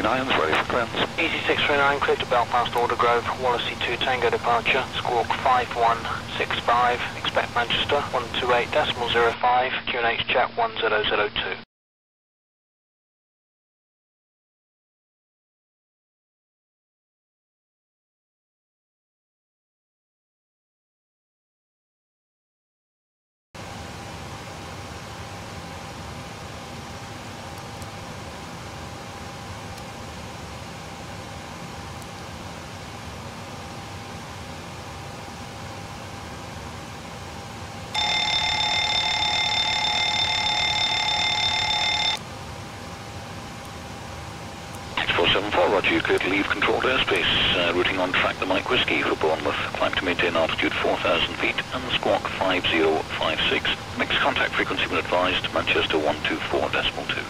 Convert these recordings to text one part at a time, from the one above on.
639 is ready for clearance. Easy 639, clear to Belfast Aldergrove, Wallasey 2 Tango departure, squawk 5165, expect Manchester 128.05, QNH chat 1002. Roger, you clear to leave controlled airspace, routing on track the Mike Whiskey for Bournemouth, climb to maintain altitude 4,000 feet and squawk 5056. Next contact frequency when advised, Manchester 124.2.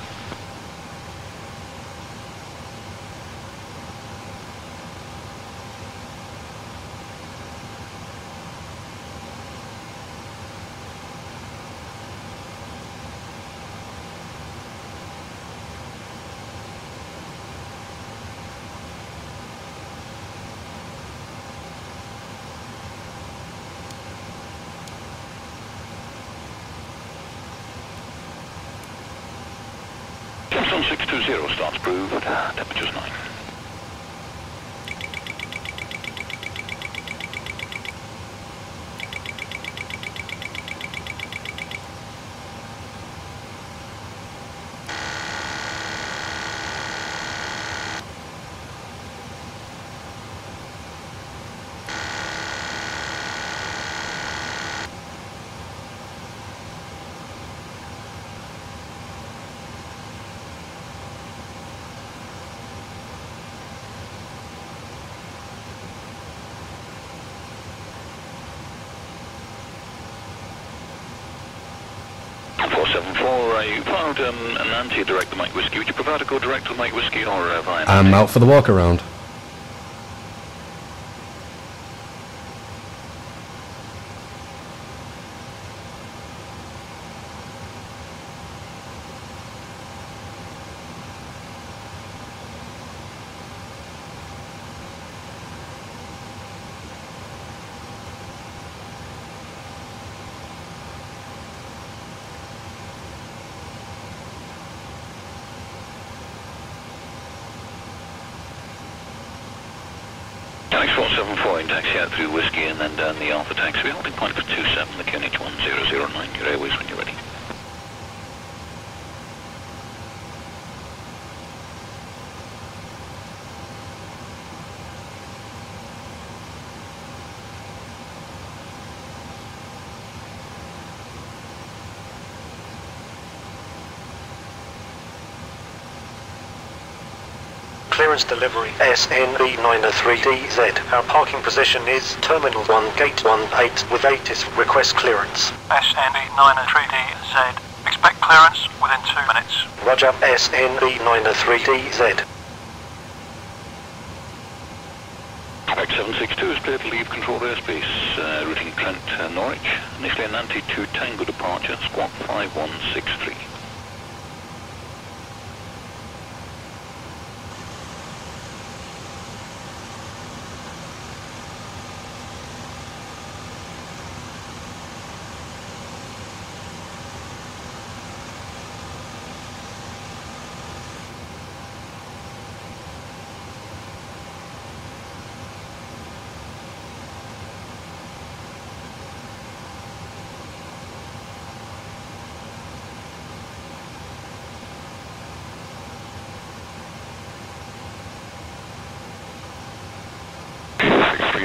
Johnston 620 starts approved, temperature's 9. You found an anti-direct to Mike Whiskey. Would you prefer to go direct to Mike Whiskey or via I'm out for the walk around. Alex 474 in taxi out through Whiskey and then down the Alpha taxiway, holding point for 27, the QNH 1009, your airways when you're ready. Clearance delivery SNB903DZ. Our parking position is Terminal 1 Gate 18 with ATIS request clearance. SNB903DZ. Expect clearance within 2 minutes. Roger, SNB903DZ. X762 is clear to leave controlled airspace, routing Trent Norwich, initially an anti-2 Tango departure, squawk 5163.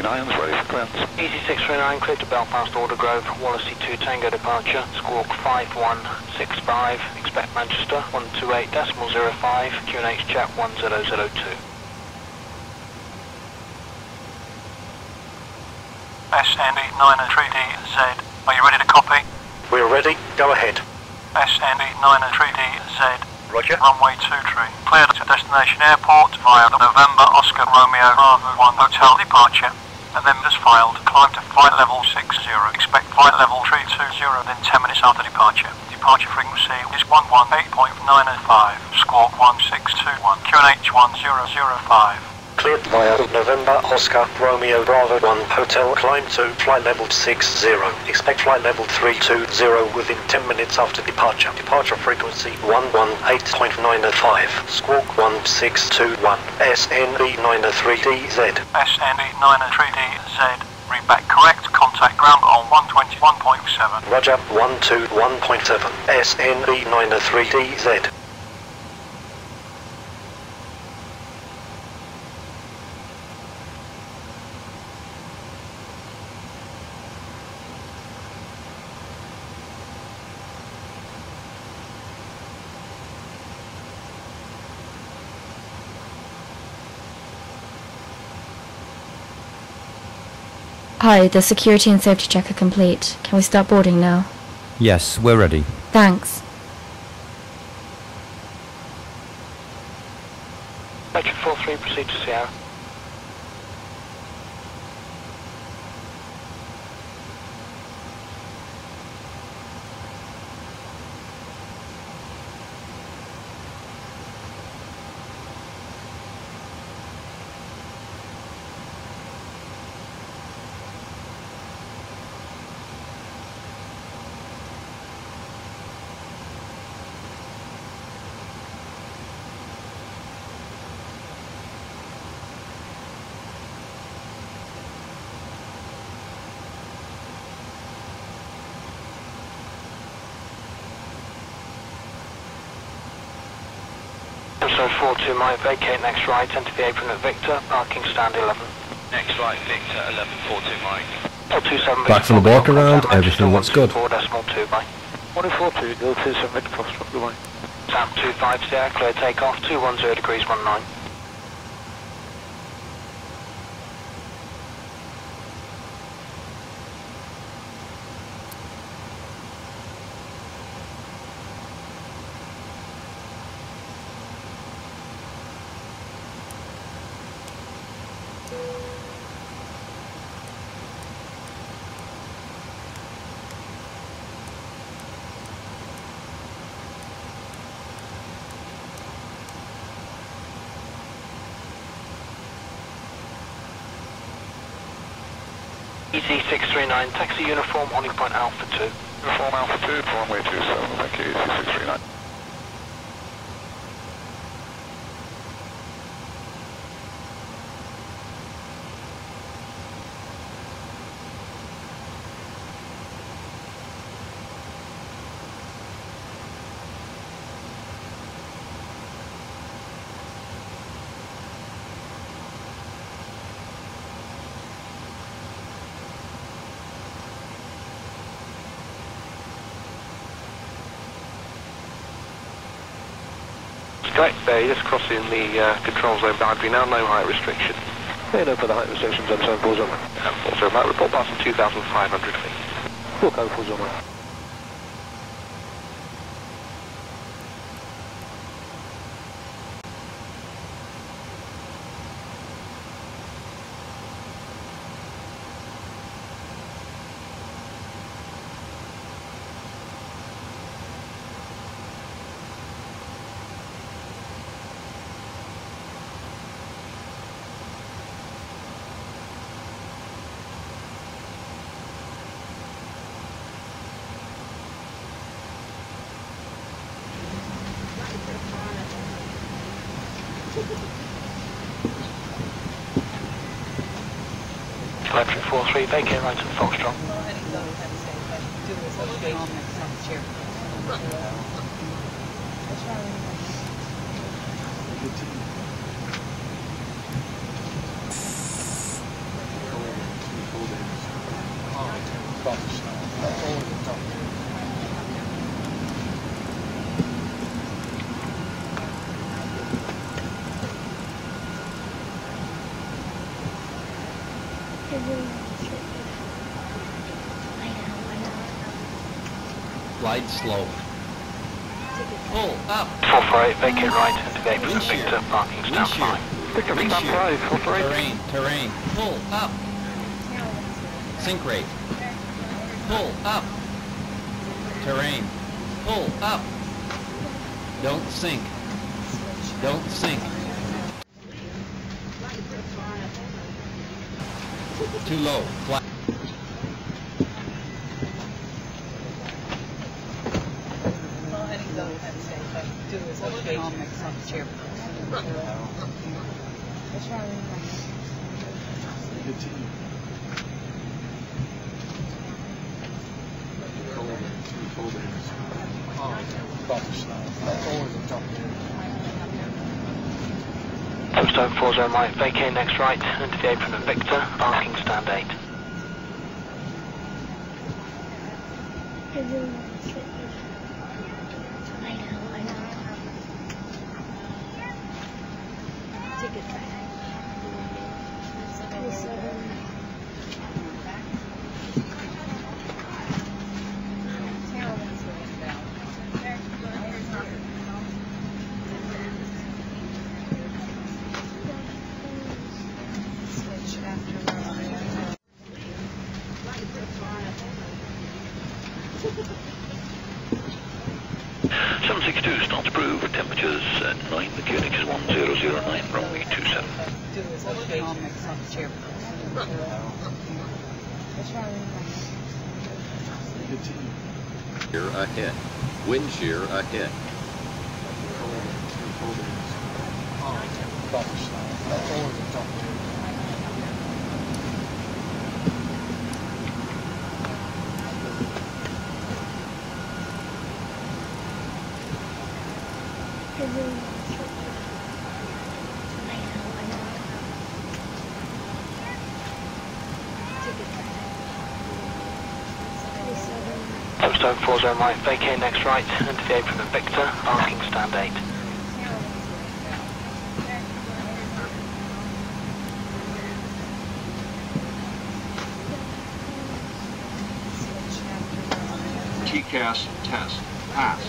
Ready for clearance. Easy 639, clear to Belfast Aldergrove, Wallasey 2 Tango departure, squawk 5165, expect Manchester 128.05, QNH chat 1002. SNB903DZ. Are you ready to copy? We're ready, go ahead. SNB903DZ. Roger. Runway 23. Cleared to destination airport via the November Oscar Romeo Bravo 1 hotel departure. And then as filed, climb to flight level 60. Expect flight level 320 within 10 minutes after departure. departure frequency is 118.905, squawk 1621, QNH 1005. Cleared via November Oscar Romeo Bravo 1 Hotel, climb to flight level 60. Expect flight level 320 within 10 minutes after departure. Departure frequency 118.905, squawk 1621, SNB93DZ. SNB93DZ. Read back correct, contact ground on 121.7. Roger, 121.7, SNB93DZ. Hi, the security and safety check are complete. Can we start boarding now? Yes, we're ready. Thanks. Metric 43, proceed to Sierra. So 42 might vacate next right, enter the apron at Victor, parking stand 11. Next right, Victor, 11, 42 Mike. 427 Back from the walk around, everything looks good. 4.2 by. 142, go 27 Victor Foxtrot, goodbye. Sam 25 Sierra, clear takeoff, 210 degrees 19. EC639, taxi uniform, holding point Alpha 2. Uniform Alpha 2, runway 27, thank you, EC639. Correct, you're just crossing the control zone boundary now, no height restriction. Yeah, no further height restrictions, M74's on. Also, might report passing 2,500 feet. Book 04's on. Electric 43, vacate right at Foxtrot. Glide slow. Pull up. 448, vacate right, enter the apron at Victor, parking stand 5. Pick up stand 5, operate. Terrain. Pull up. Sink rate. Pull up. Terrain. Pull up. Don't sink. Don't sink. Too low. Flat. Post 040 Mike, vacate next right, into the apron of Victor, parking stand 8. Start approved. Temperatures at 9. The QNH is 1009. Runway 27. Shear ahead. Wind shear ahead. Post 040 Mike, vacate next right, into the apron of Victor, parking stand 8. TCAS test. Pass.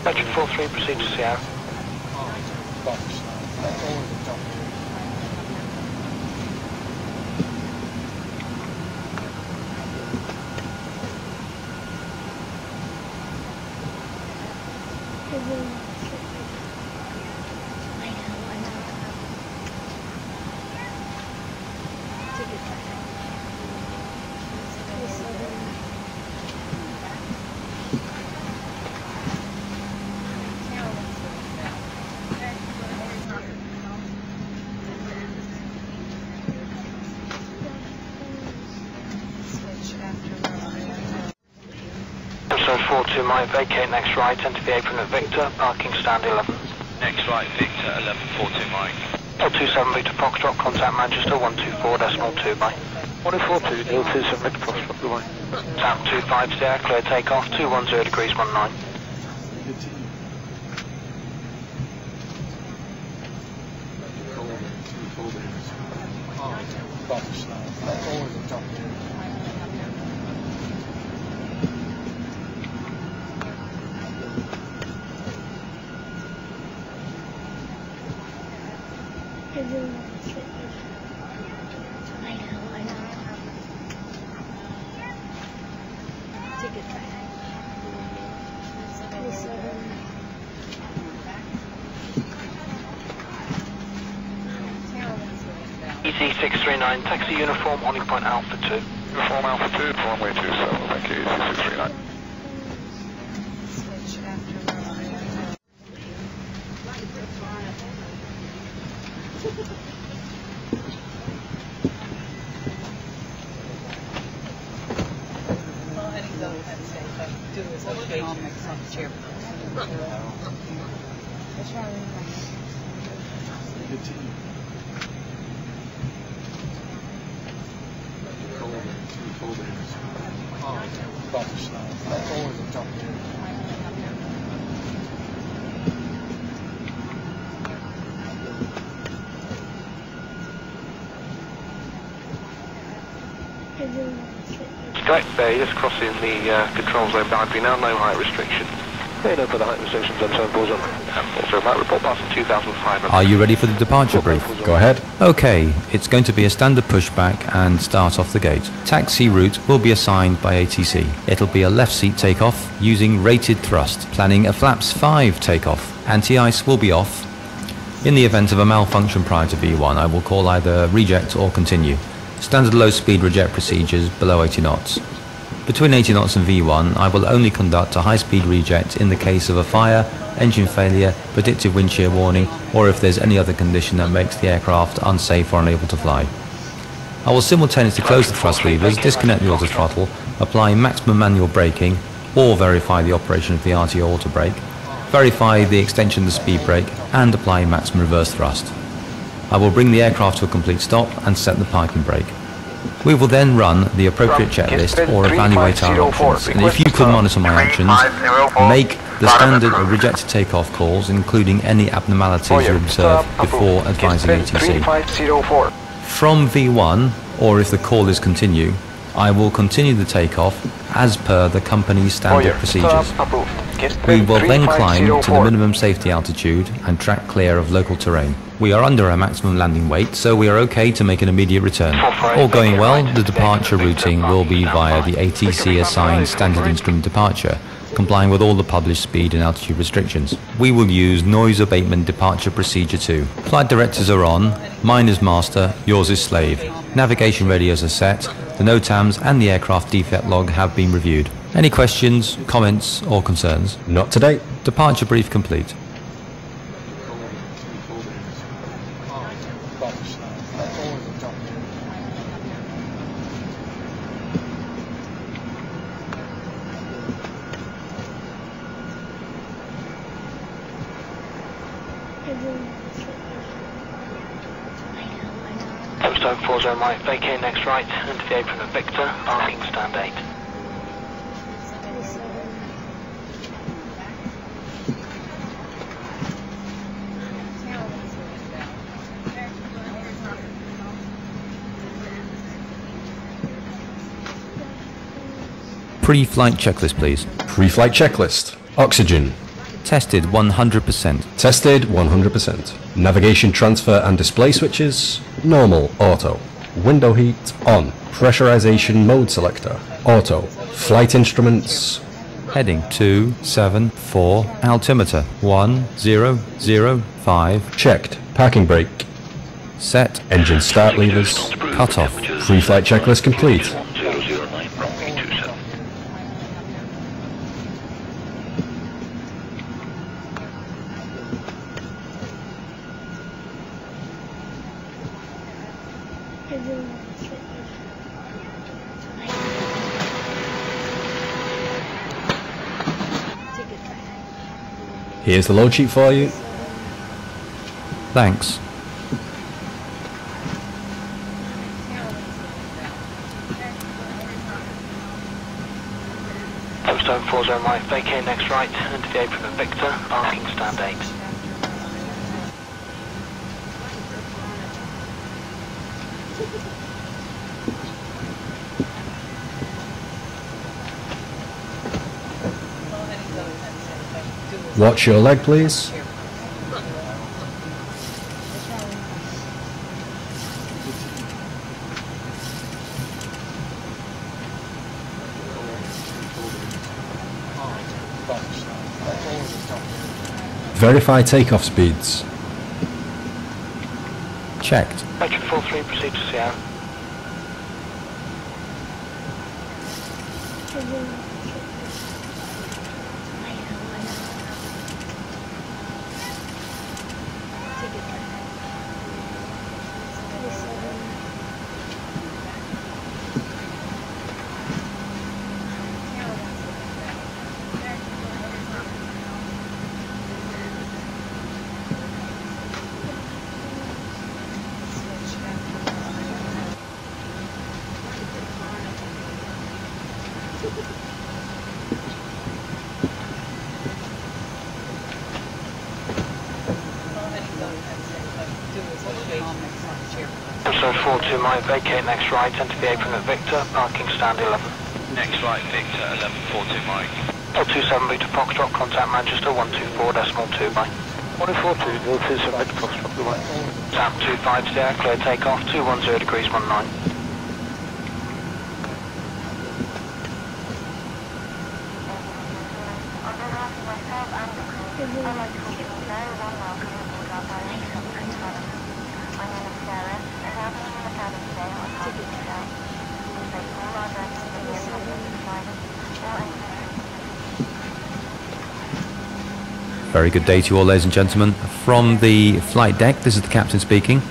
Veteran 43, proceed to Sierra. So 42 Mike, vacate next right, enter the apron at Victor, parking stand 11. Next right, Victor, 1142 Mike. 027 Victor Foxtrot, contact Manchester 124.2 by. 142, 027 Victor Foxtrot, goodbye. Tap 25 there, clear takeoff, 210 degrees 19. EC639, taxi uniform, on point Alpha 2. Uniform Alpha 2, runway 27, thank you, EC639. Correct there, just crossing the control zone boundary now, no height restriction. Head over the height restrictions and 740 on. Also, might report passing 2,500. Are you ready for the departure brief? Go ahead. Okay, it's going to be a standard pushback and start off the gate. Taxi route will be assigned by ATC. It'll be a left seat takeoff using rated thrust, planning a flaps 5 takeoff. Anti-ice will be off. In the event of a malfunction prior to V1, I will call either reject or continue. Standard low speed reject procedures below 80 knots. Between 80 knots and V1, I will only conduct a high speed reject in the case of a fire, engine failure, predictive wind shear warning, or if there's any other condition that makes the aircraft unsafe or unable to fly. I will simultaneously close the thrust levers, disconnect the auto throttle, apply maximum manual braking, or verify the operation of the RTO auto brake, verify the extension of the speed brake, and apply maximum reverse thrust. I will bring the aircraft to a complete stop and set the parking brake. We will then run the appropriate checklist or evaluate our options, and if you could monitor my actions, make the standard or rejected takeoff calls, including any abnormalities you observe before advising ATC. From V1, or if the call is continue, I will continue the takeoff as per the company's standard procedures. We will then climb to the minimum safety altitude and track clear of local terrain. We are under our maximum landing weight, so we are okay to make an immediate return. All going well, the departure routing will be via the ATC assigned standard instrument departure, complying with all the published speed and altitude restrictions. We will use noise abatement departure procedure 2. Flight directors are on, mine is master, yours is slave. Navigation radios are set, the NOTAMs and the aircraft defect log have been reviewed. Any questions, comments or concerns? Not today. Departure brief complete. Postcode 40 Mike, vacate next right, into the apron of Victor, parking stand 8. Pre-flight checklist, please. Pre-flight checklist. Oxygen. Tested 100%. Tested 100%. Navigation transfer and display switches. Normal. Auto. Window heat on. Pressurization mode selector. Auto. Flight instruments. Heading 274. Altimeter 1005. Checked. Parking brake. Set. Engine start levers. Cut off. Pre-flight checklist complete. Here's the load sheet for you. Thanks. Postcode 40 Mike, vacate next right, into the apron of Victor, parking stand 8. Watch your leg, please. Verify takeoff speeds. Checked. Metric 43, proceed to Sierra. Foxtrot 42 Mike, vacate next right, enter the apron at Victor, parking stand 11. Next right, Victor, 1142 Mike. 027 Victor Foxtrot, contact Manchester 124.2 by. 142, 027 Victor Foxtrot, goodbye. Tap 25 there, clear takeoff, 210 degrees 19. Very good day to you all, ladies and gentlemen. From the flight deck, this is the captain speaking.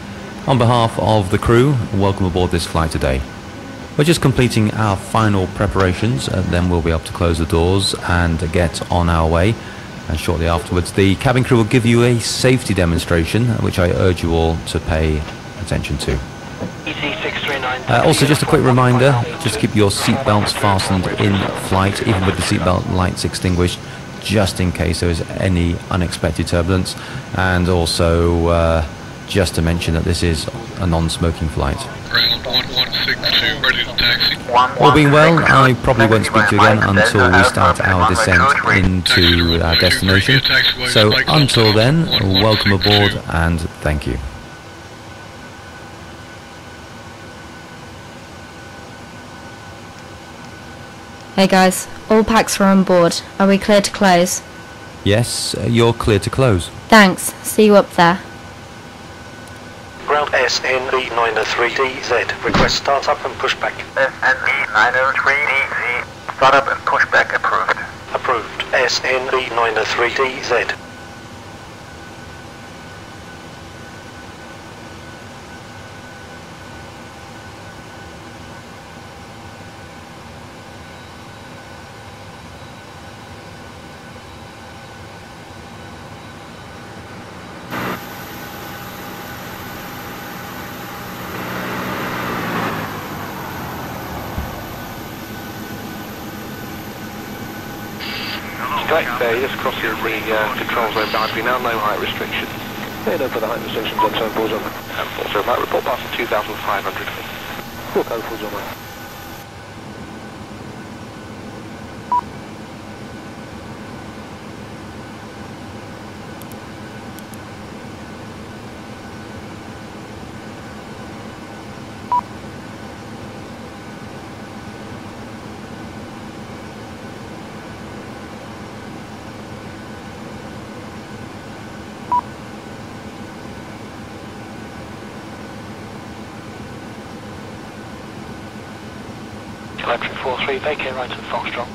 On behalf of the crew, welcome aboard this flight today. We're just completing our final preparations, then we'll be able to close the doors and get on our way. And shortly afterwards, the cabin crew will give you a safety demonstration, which I urge you all to pay attention to. Also, just a quick reminder, just keep your seatbelts fastened in flight, even with the seatbelt lights extinguished, just in case there is any unexpected turbulence. And also, just to mention that this is a non-smoking flight. Ground 1162, ready to taxi. All being well, I probably won't speak to you again until we start our descent into our destination. So until then, welcome aboard and thank you. Hey guys, all packs are on board. Are we clear to close? Yes, you're clear to close. Thanks. See you up there. Ground SNV903DZ. Request startup and pushback. SNV903DZ. Startup and pushback approved. Approved. SNV903DZ. Correct there, you just crossing the control zone boundary now, no height restriction. Head over the height restrictions on 74's on. And 40 Mike, report passing 2,500 feet. 404's on Mike. Electric 43, vacate right to the Foxtrot.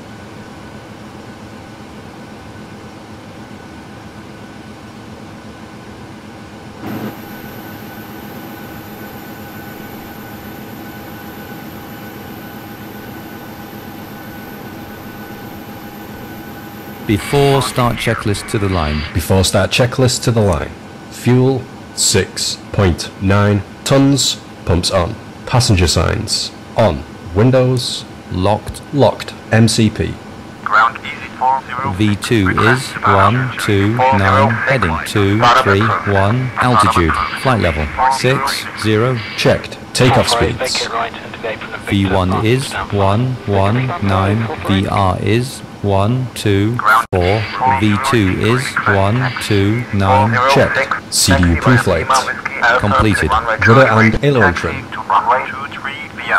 Before start checklist to the line. Before start checklist to the line. Fuel 6.9 tons. Pumps on. Passenger signs on. Windows locked. Locked. MCP. Ground easy 40. V2 is 129, heading 231, altitude, flight level 60. Checked. Takeoff speeds. V1 is 119, VR is 124, V2 is 129, checked. CDU pre-flight. Completed. Rudder and aileron trim.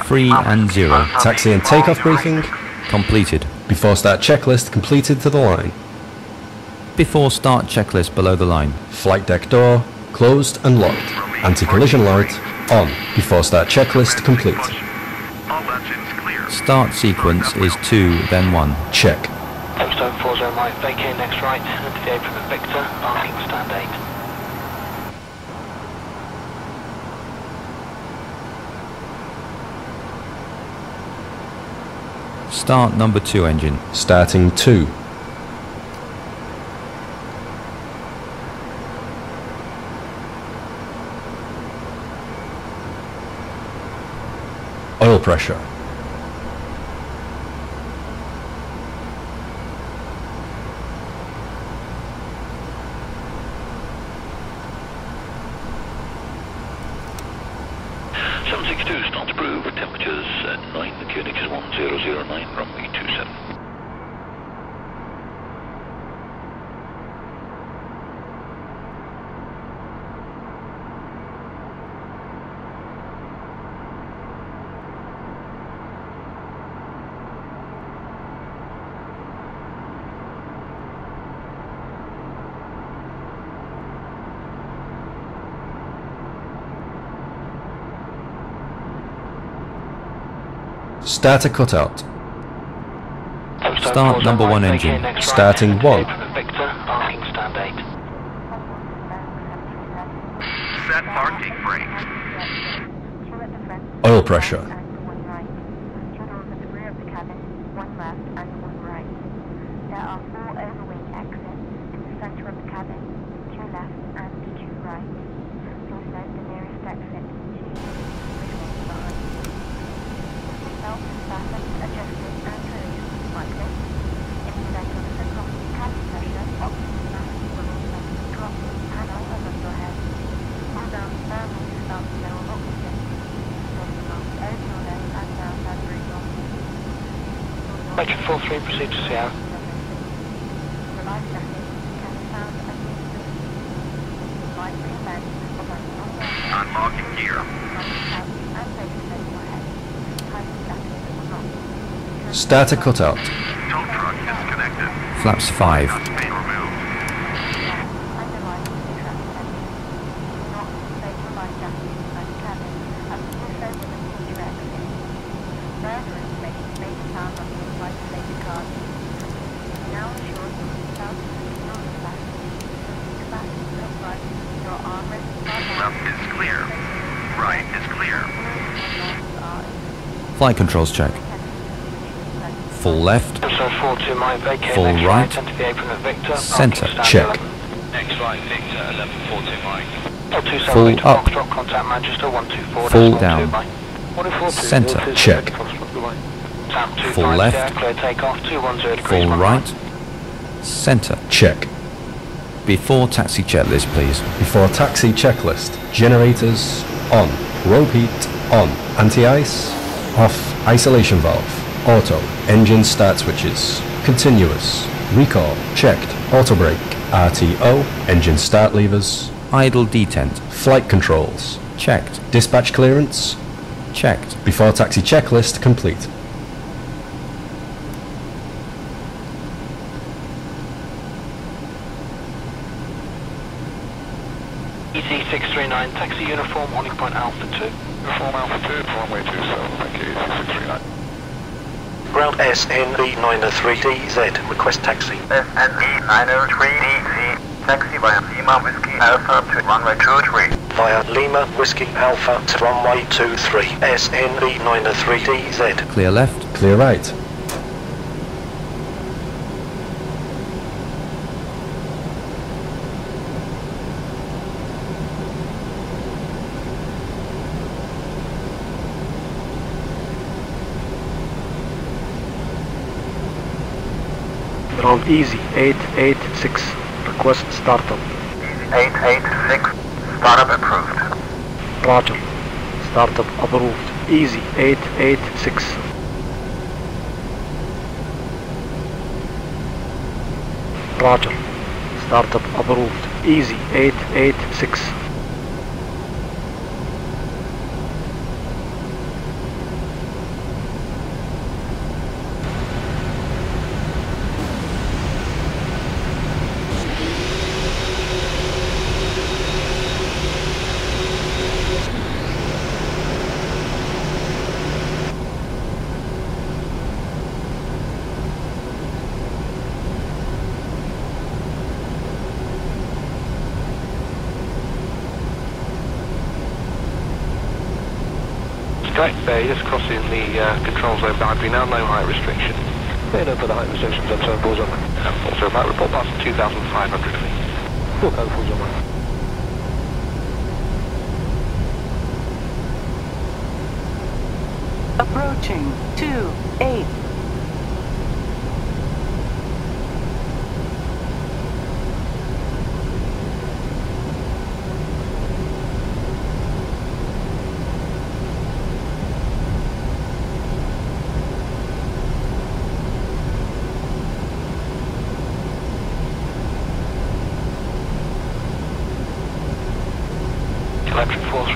3 and 0. Taxi and takeoff briefing. Completed. Before start checklist completed to the line. Before start checklist below the line. Flight deck door closed and locked. Anti-collision light on. Before start checklist complete. Start sequence is 2, then 1. Check. Touchdown 40 Mike, vacate next right, enter the apron at Victor, parking stand 8. Start number 2 engine. Starting 2. Oil pressure. 62 starts approved, temperatures at 9, the QNH is 1009, runway 27. Starter cutout. Start number 1 engine. Starting 1. Victor, parking stand 8. Set parking brakes. Oil pressure. There are 4 overwing exits in the centre of the cabin, 2 left and 2 right. Please note the nearest exit to remains behind. Belt is fastened, adjusted and released like this. In the event of a drop in cabin pressure, oxygen mask will automatically drop from the panel above your head. Pull down firmly to start the flow of oxygen. Place the mask over your head and down that breathe on. Roger 43, proceed to Sierra. The life jacket can be found at the light green lens of an Unlocking gear. and place it over your head. Tighten jacket will not. Starter cutout. Tow truck disconnected. Flaps 5. Being removed. Underline the traffic setting. Do not place your life jacket inside the cabin as it will show with a future exit. Further information may be found on the inside safety card. Now ensure your seatbelt is not fastened. Your fasten upright, your armrest Left is clear. Right is clear. Flight controls check. Full left. So 42 might vacate Full next right. enter the apron at Victor. Centre, parking stand check. 11. Next right, Victor, 1142 Mike. L27 Full Victor up. Foxtrot, contact Manchester 124. Full down. 142, Centre, check. Tap 25 Full left. clear takeoff, 210 degrees. Full 1 right. Centre. Check. Before taxi checklist, please. Before taxi checklist. Generators on. Rope heat on. Anti-ice off. Isolation valve. Auto. Engine start switches. Continuous. Recall. Checked. Auto brake. RTO. Engine start levers. Idle detent. Flight controls. Checked. Dispatch clearance. Checked. Before taxi checklist complete. EC639, taxi uniform, holding point Alpha 2. Uniform Alpha 2, runway 27, thank you, EC639. Ground SNV903DZ, request taxi. SNV903DZ, taxi via Lima Whiskey Alpha to runway 23. Via Lima Whiskey Alpha to runway 23. SNV903DZ. Clear left. Clear right. Ground easy 886, request startup. 886, startup approved. Roger, startup approved. Easy 886. Roger, startup approved. Easy 886. Correct, just crossing the control zone boundary now, no height restriction. Cleared over the height restrictions and so forth on that. Also about report past 2,500 feet. Full code falls on that. Approaching 28.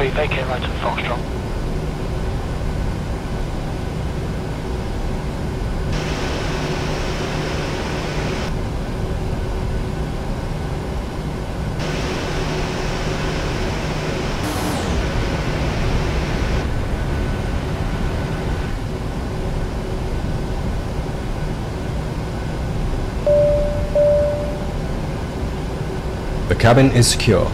903, vacate right at Foxtrot. The cabin is secure.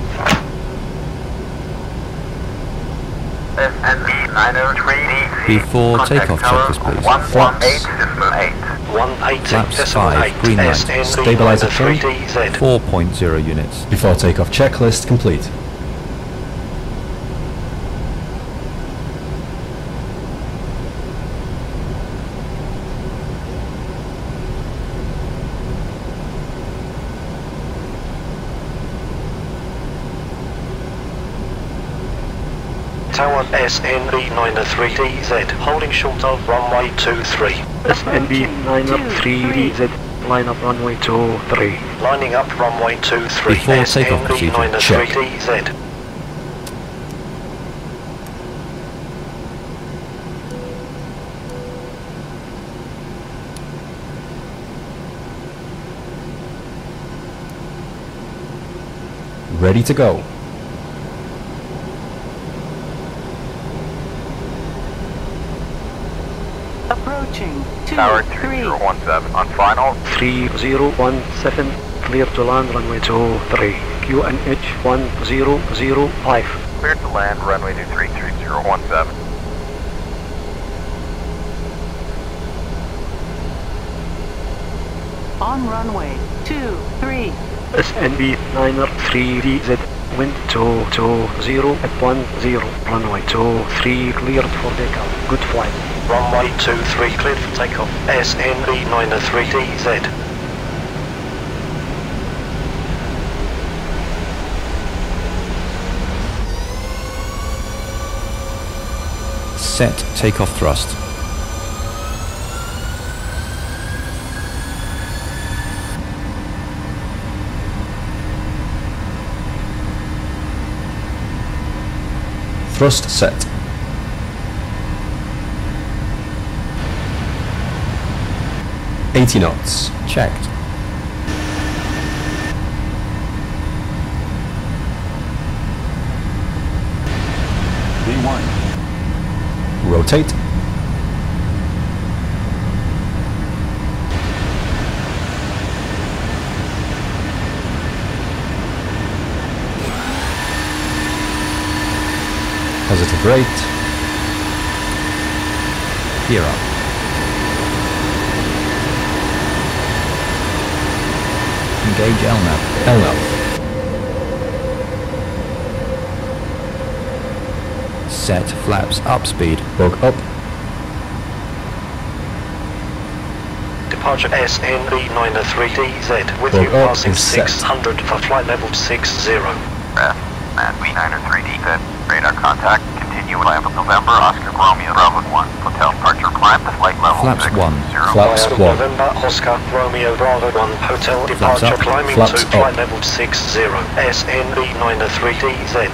Before takeoff checklist, please. Flaps 5, green light. Stabilizer trim 4.0 units. Before takeoff checklist complete. Tower SNB903DZ, holding short of runway 23. SNB903DZ, line up runway 23. Lining up runway 23. Before takeoff procedure, check. SNB903DZ. Ready to go. Approaching Tower 23. 3017 on final. 3017, clear to land runway 23. QNH 1005. Cleared to land runway 23 3017. On runway 23. SNB903DZ, wind 220 at 10. Runway 23 cleared for takeoff. Good flight. Runway 23 cleared for takeoff. SNB903DZ. Set takeoff thrust. Thrust set. $80 knots. Checked. V1. Rotate. Positive rate. Gear up. Engage LNAV. LNAV. Set flaps up speed. Bog up. Departure SNB903DZ with Bog you up passing is set. 600 for flight level 60. And B903D, radar contact, continue land of November, Oscar Romeo, Bravo 1, hotel departure climb to flight level Flaps 6, 1. 0. Flaps 1. November, Oscar, Romeo, Bravo 1, hotel departure up. climbing Flaps to up. flight level 60, SNB903DZ.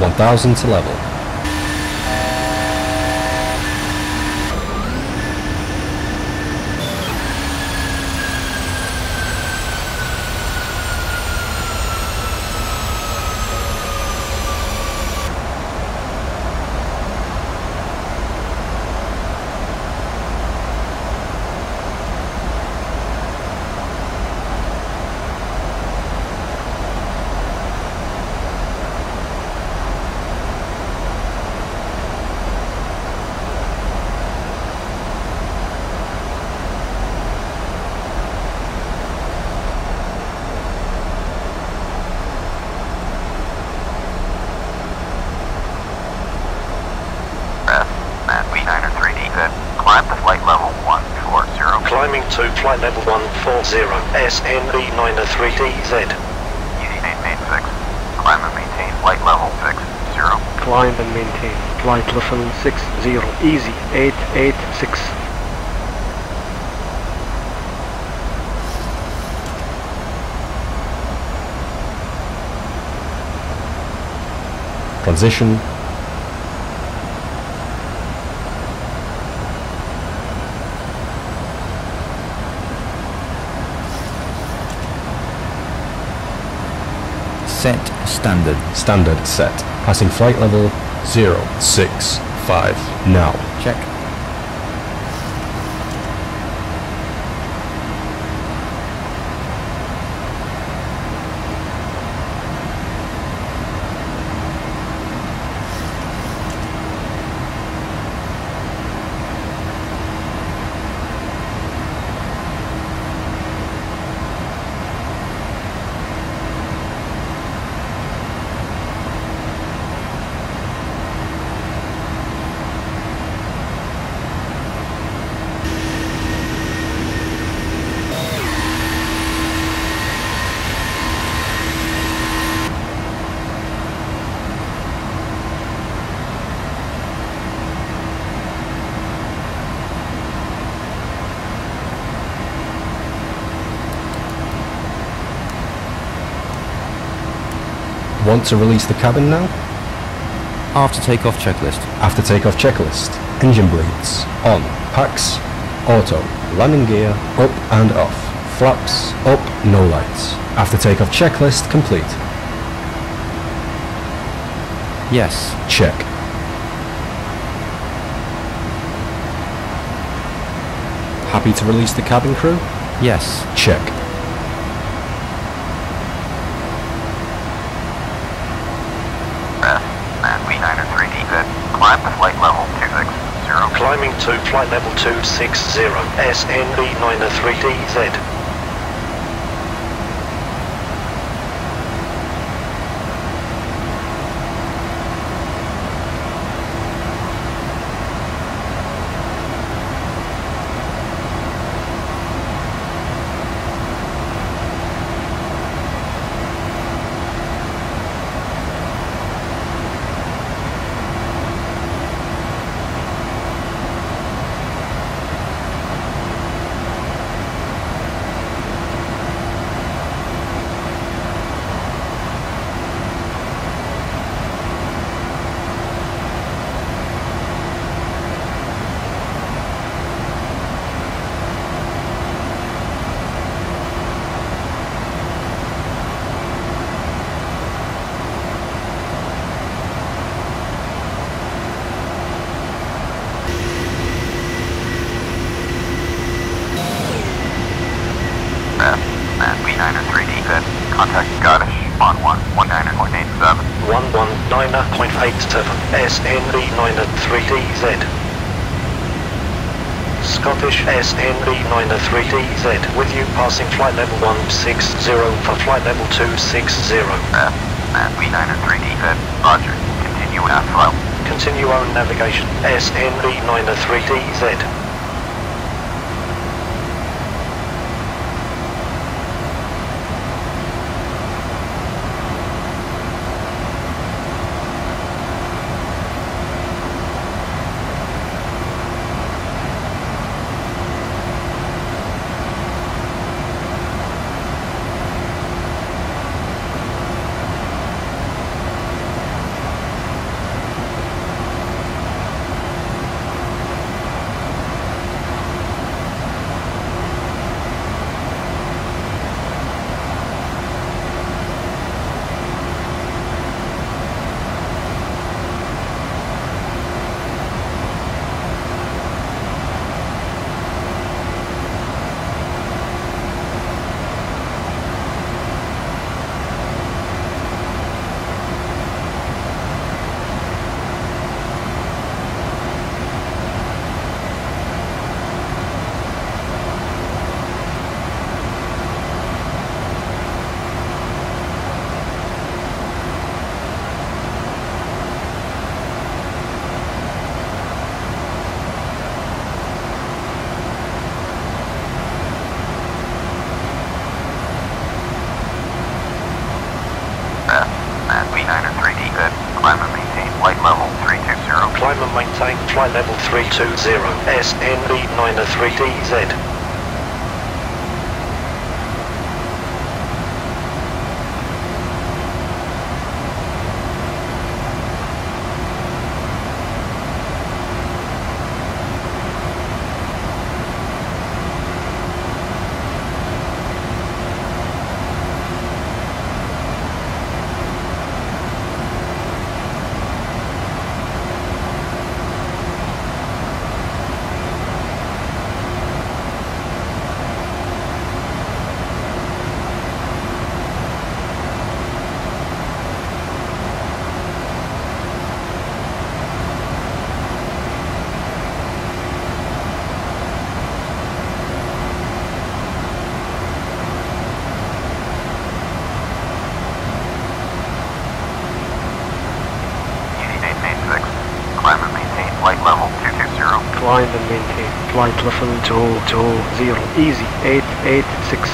1000 to level. Climbing to flight level 140, SNB903DZ. Easy, maintain 6. Climb and maintain flight level 60. Climb and maintain flight level 60. Easy, 886. Transition. Set standard. Standard set. Passing flight level 065. Now. Check. Want to release the cabin now? After takeoff checklist. After takeoff checklist. Engine bleeds. On. Packs. Auto. Landing gear. Up and off. Flaps. Up. No lights. After takeoff checklist complete. Yes. Check. Happy to release the cabin crew? Yes. Check. Climb to flight level 260. Climbing to flight level 260, SNB903DZ. Contact Scottish on 119.87. 119.87, SNB903DZ. Scottish SNB903DZ, with you passing flight level 160 for flight level 260. SNB903DZ, roger. Continue at flight. Continue own navigation, SNB903DZ. flight level 320. Climb and maintain flight level 320, SNV903DZ. Climb and maintain flight level 220, easy, 886.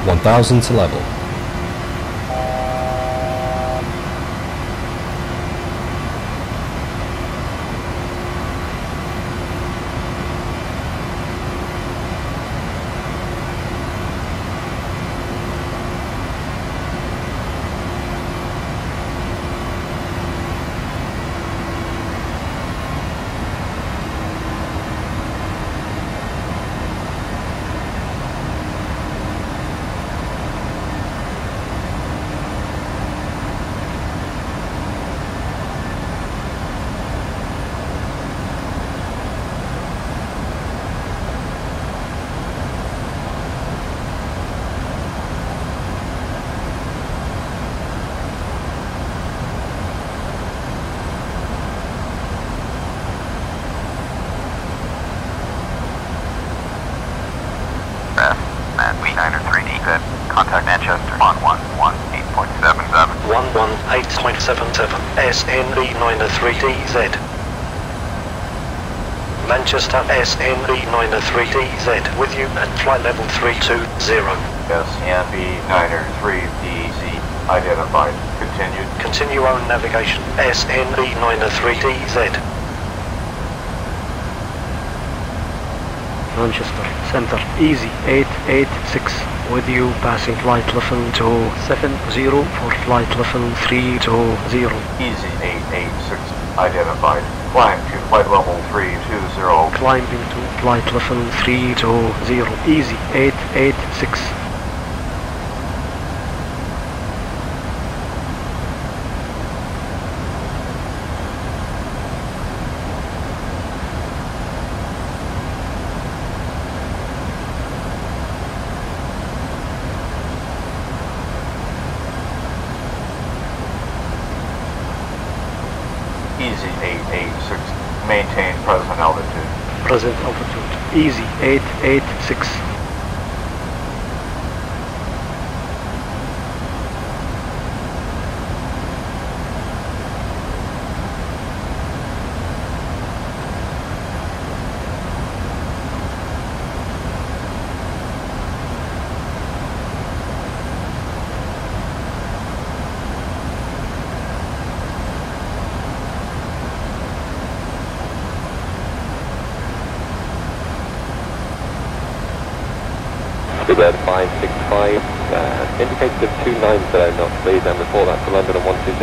(1,000 to level). Contact Manchester on 118.77. 118.77, SNV903DZ. Manchester SNV903DZ with you at flight level 320. SNV903DZ identified. Continued. Continue own navigation. SNV903DZ. Manchester Centre, easy, 886, with you passing flight level 270 for flight level 320. Easy, 886, identified. Climb to flight level 320. Climbing to flight level 320, easy, 886. Maintain present altitude. Present altitude. Easy 886. Bird 565, indicated 290 knots please, and report that to London on 120.52.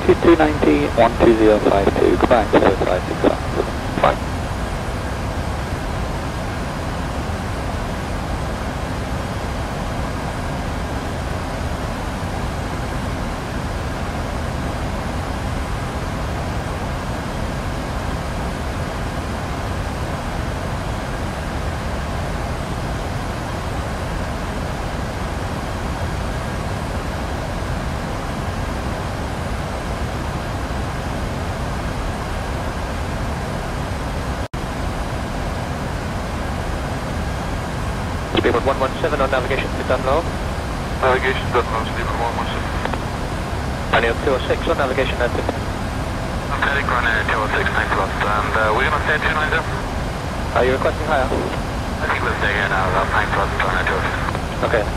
2290, 12052, goodbye. 0565. Fine. Speedbird 117 on navigation to Dunlow. Navigation Dunlow, Speedbird 117. Daniel 206 on navigation at Okay, Granite 206, thanks a lot. And we're going to stay at 290? Are you requesting higher? I think we'll stay here now, thanks a lot, Granite 206. Okay.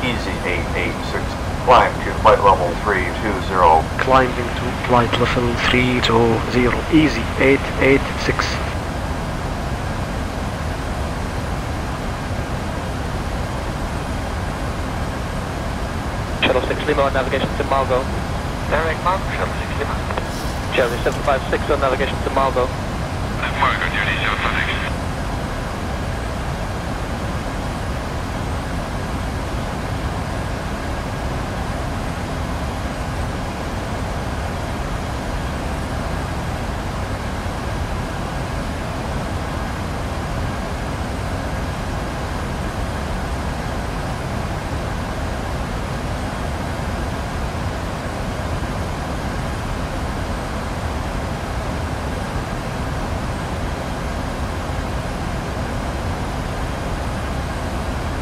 Easy 886. Climb to flight level 320. Climbing to flight level 320. Easy 886. Shuttle 6 Lima on navigation to Margot. Direct Mark, Shuttle 6 Lima. Jeremy 756 on navigation to Margot. Margot, Jeremy 756.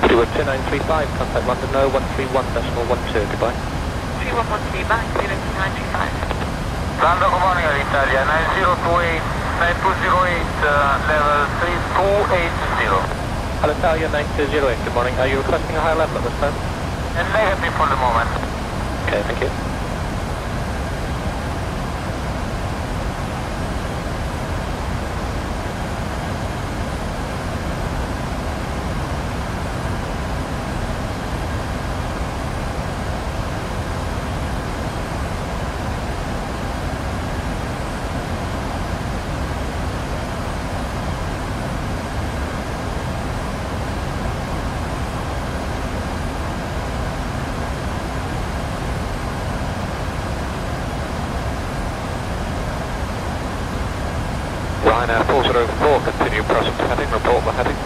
Speedbird 2935, contact London 0131.12, goodbye. 3113 back, 2935. London, good morning, Italia, 9028, 9208, level 3280. Hello, Italia 9208, good morning. Are you requesting a higher level at this time? Negative for the moment. Okay, thank you. Ryanair 404, continue present heading, report the heading.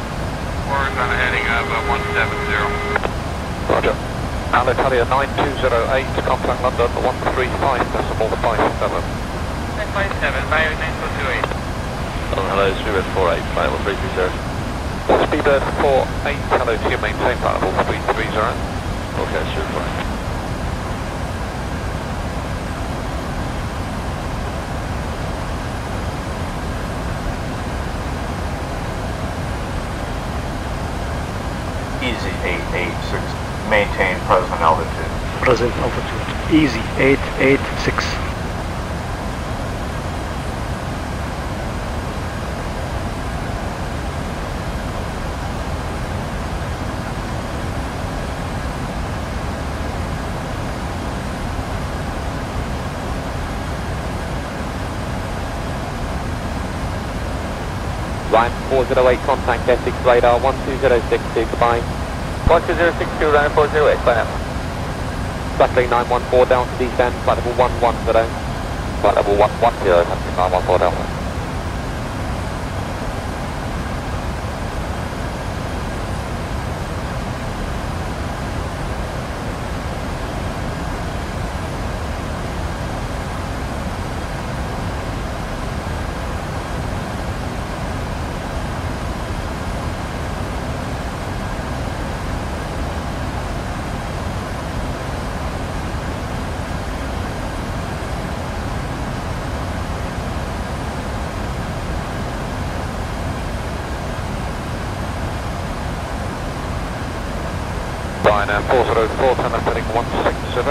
We're on a heading of 170. Roger. Alitalia 9208, contact London 135.57. 957, Bio 9428. Hello, Speedbird 48, flight level 330. Speedbird 48, hello to you, maintain flight level 330. Okay, sure, fine. Easy 886. Maintain present altitude. Present altitude. Easy 886. Ryan 408, contact FTX radar 12062, goodbye. 12062, Ryan 408, bye now. Flight 914 down to descend, flight level 110. Flight level 110, 914 down. Ryanair 404, turn left heading 160.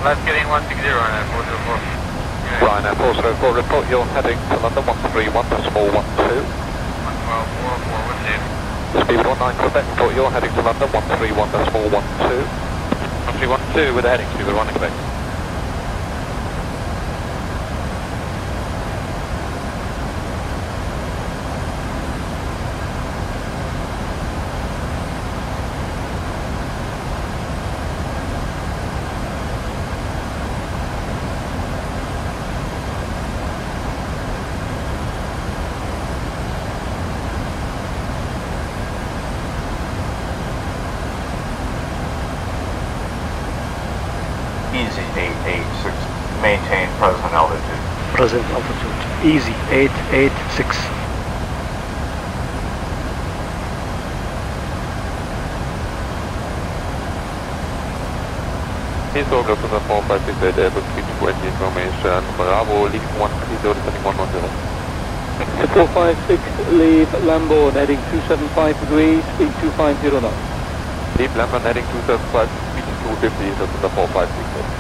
Left getting 160, Ryanair 404. Ryanair 404, report you're heading to London 131, decimal 12. 112, 412. Speed 19 Quebec, report you're heading to London 131, decimal 12. 1312 with a heading speed 1 Quebec. Easy 886, maintain present altitude. Present altitude. Easy 886. Please go to the 456 Airbus 320 information. Bravo, leave 130, descending 110. 456, leave Lambourne heading 275 degrees, speed 250 knots. Leave Lambourne heading 275, speed 250, that's the 456.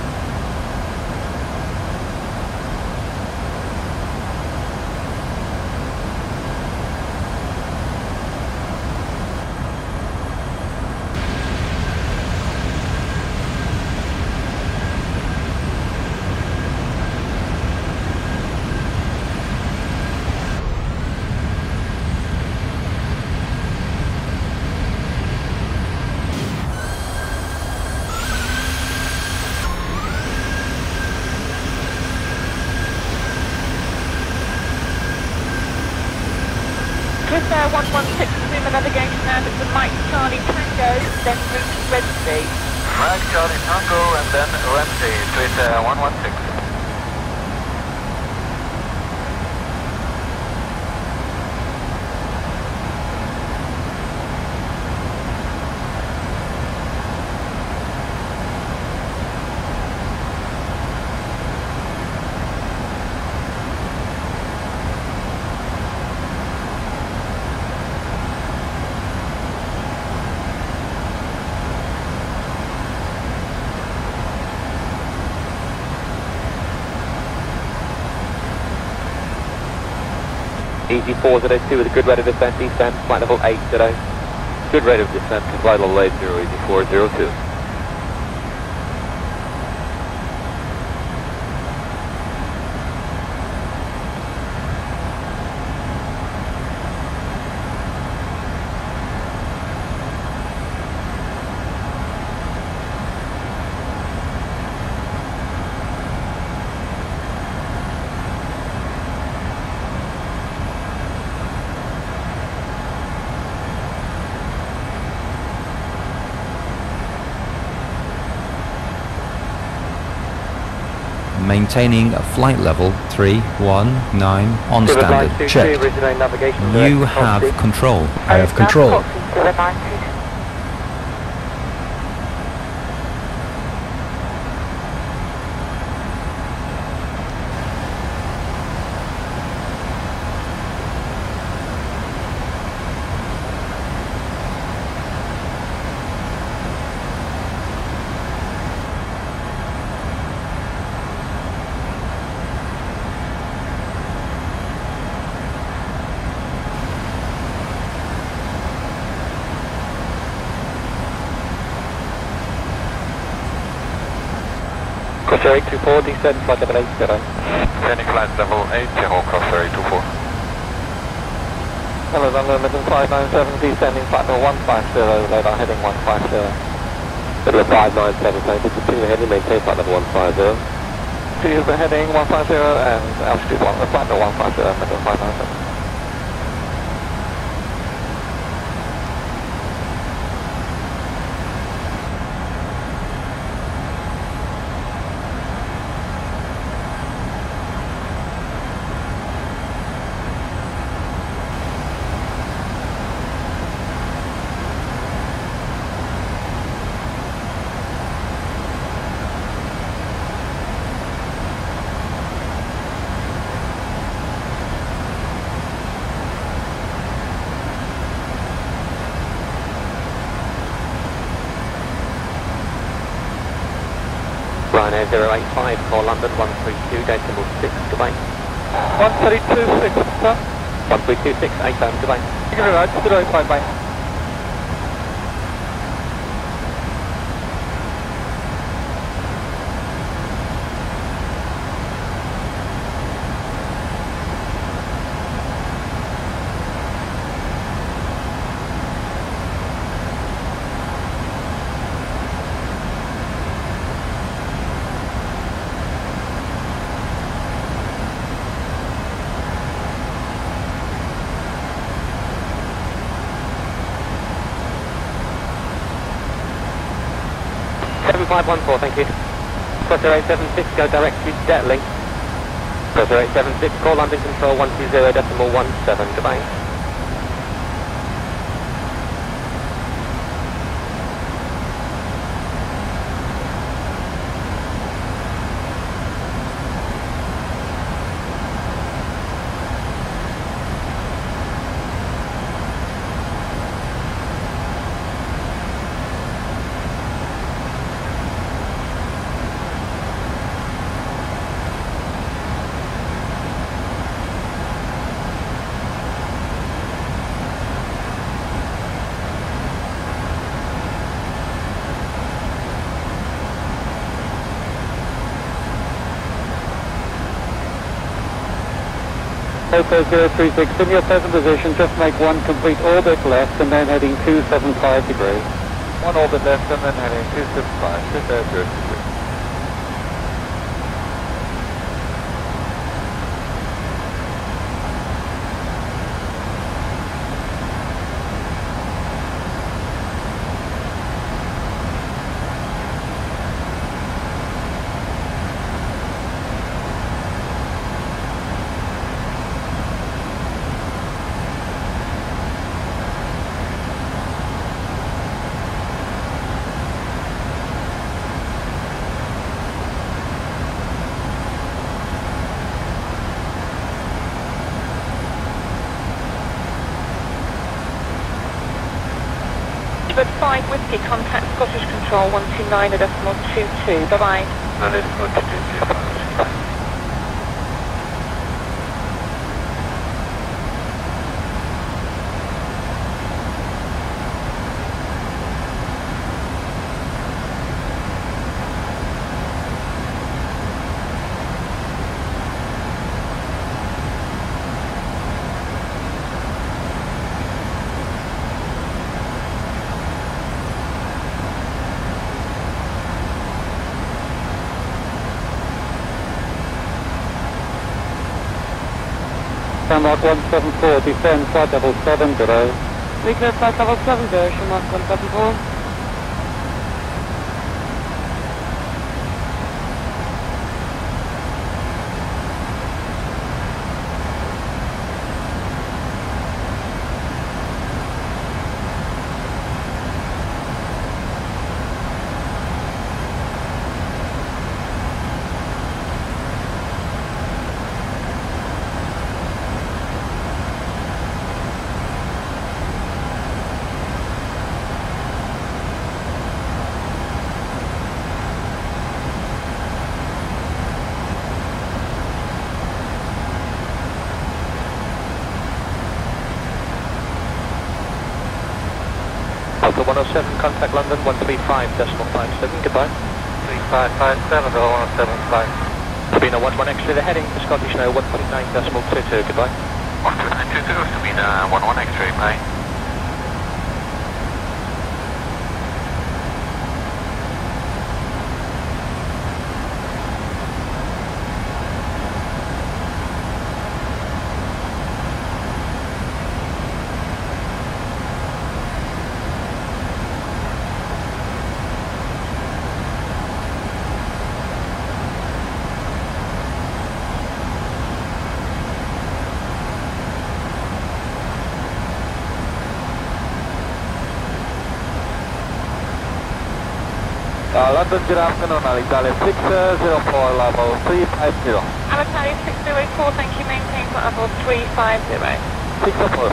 Swiss Air 116, assume a navigation and it's a Mike Charlie Tango, then route Wednesday. Mike Charlie Tango and then Wednesday, Swiss Air 116. Easy 402 with a good rate of descent, descent, flight level 80. Good rate of descent, flight level 80, easy 402. Maintaining a flight level 319 on standard. Checked. You have control. I have control. Crosser 824, descend flight level 80. Descending flight level 80, Crosser 824. Hello, London 597, descending flight level 150, radar heading 150. Middle of 597, thank you. Continue heading, maintain flight level 150. Continue the heading 150 and altitude 1, flight level 150, middle of 597. Ryanair 085, call London 132, decimal 6, goodbye. 132.6, sir. 1326, 8 goodbye. Thank you very much, 085, bye. Thank you. Cross 0876, go direct to Detley. Cross 0876, call London Control 120.17, goodbye. Hotel 036, in your present position, just make one complete orbit left and then heading 275 degrees. One orbit left and then heading 275, just there, 036. But 5 Whiskey, contact Scottish Control 129.22, bye-bye. And it's going to do 2. Mark 174, descend flight level 7 below. We clear flight level 7 below, Mark 174. Alpha 107, contact London 135.57, goodbye. 3557 or 175. Sabina 11 X-ray, the heading, Scottish now 129.22, goodbye. 129.22, Sabina 11 X-ray, bye. London, good afternoon, Alitalia 604, level 350. Alitalia 604, thank you, maintain for level 350. 604.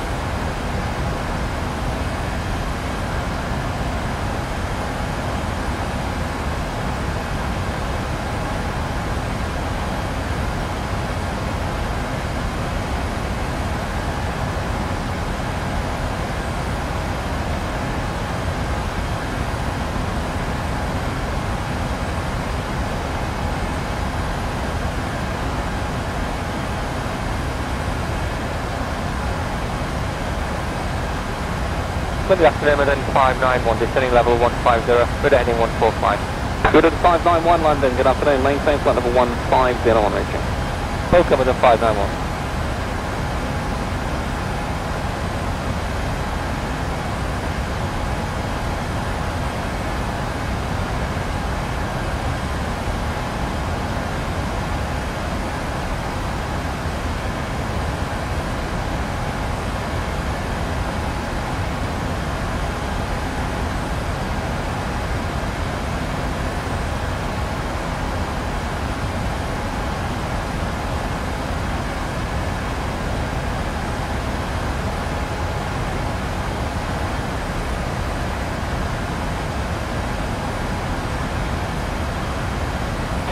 Good afternoon, then 591, descending level 150, good heading 145. Good at 591 London, good afternoon, maintain flight level 150 on reaching. Both coming in 591.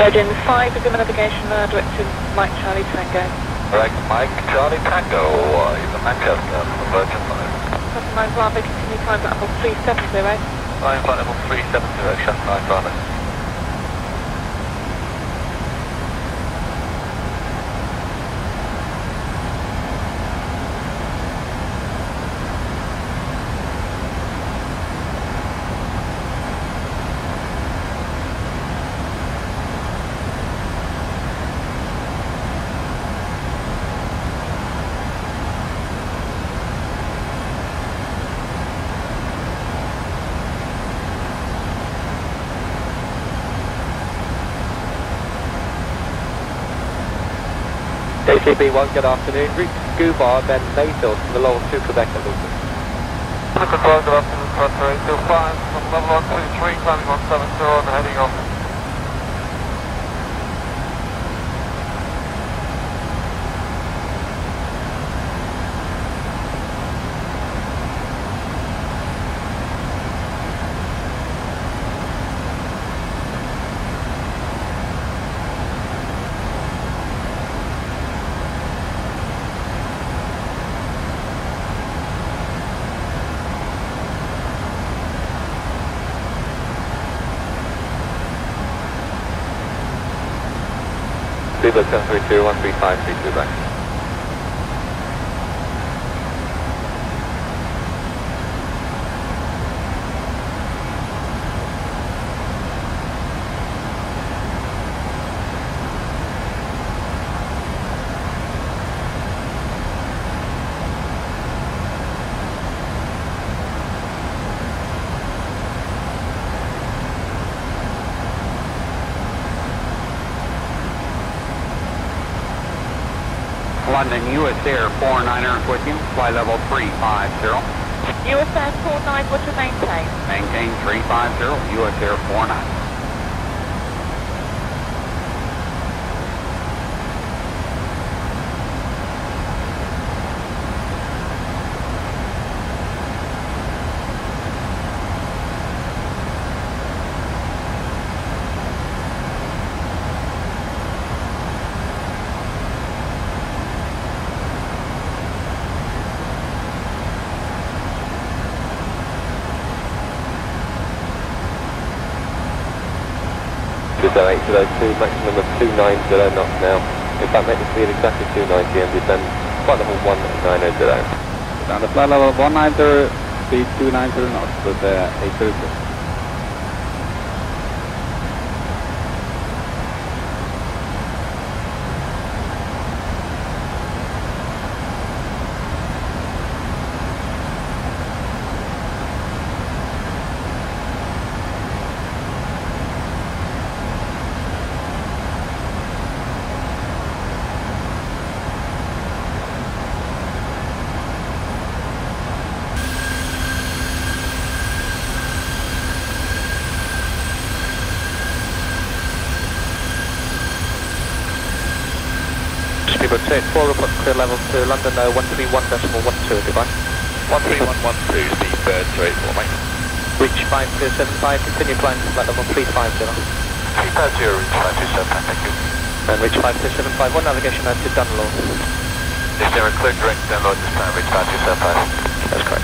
Virgin 5 is in navigation, direction Mike Charlie Tango. Correct, Mike Charlie Tango, in Manchester, Virgin 5. Customer Bravo, continue climb at level 370. Climb flight level 370, Shanghai Bravo. JCB1, good afternoon. Route to Scuba, then Mayfield to the lower 2 Quebec at Lucas. Control, good afternoon, Cross 825, from level 123, climbing 170 and heading off. Viva 732, 135, 32 back. London, US Air 49er with you, flight level 350. US Air 49, what to maintain? Maintain 350, US Air 49. So 8 to those 2, maximum of 290 knots now. In fact, make the speed exactly 290 and descend flight level 1900. Down to flight level 190, speed 290 knots with 832. 4, report clear level to London 131.12, goodbye. 13112, speed bird 284, mate. Reach 5275, continue climb to flight level 350. 350, reach 5275, thank you. And reach 5275, one navigation out to Dunlow. Is there a clear direct download this time, reach 5275? That's correct.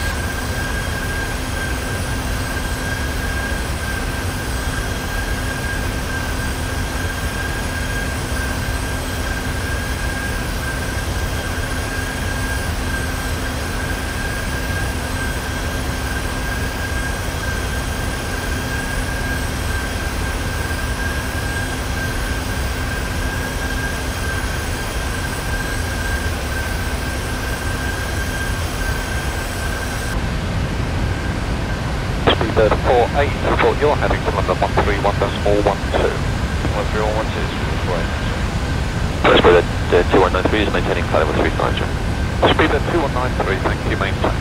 Speedbird 48, report you're heading to London 131.12. 13112 is right. Speedbird 2193 is maintaining flight level 350. Speedbird 2193, thank you, maintain.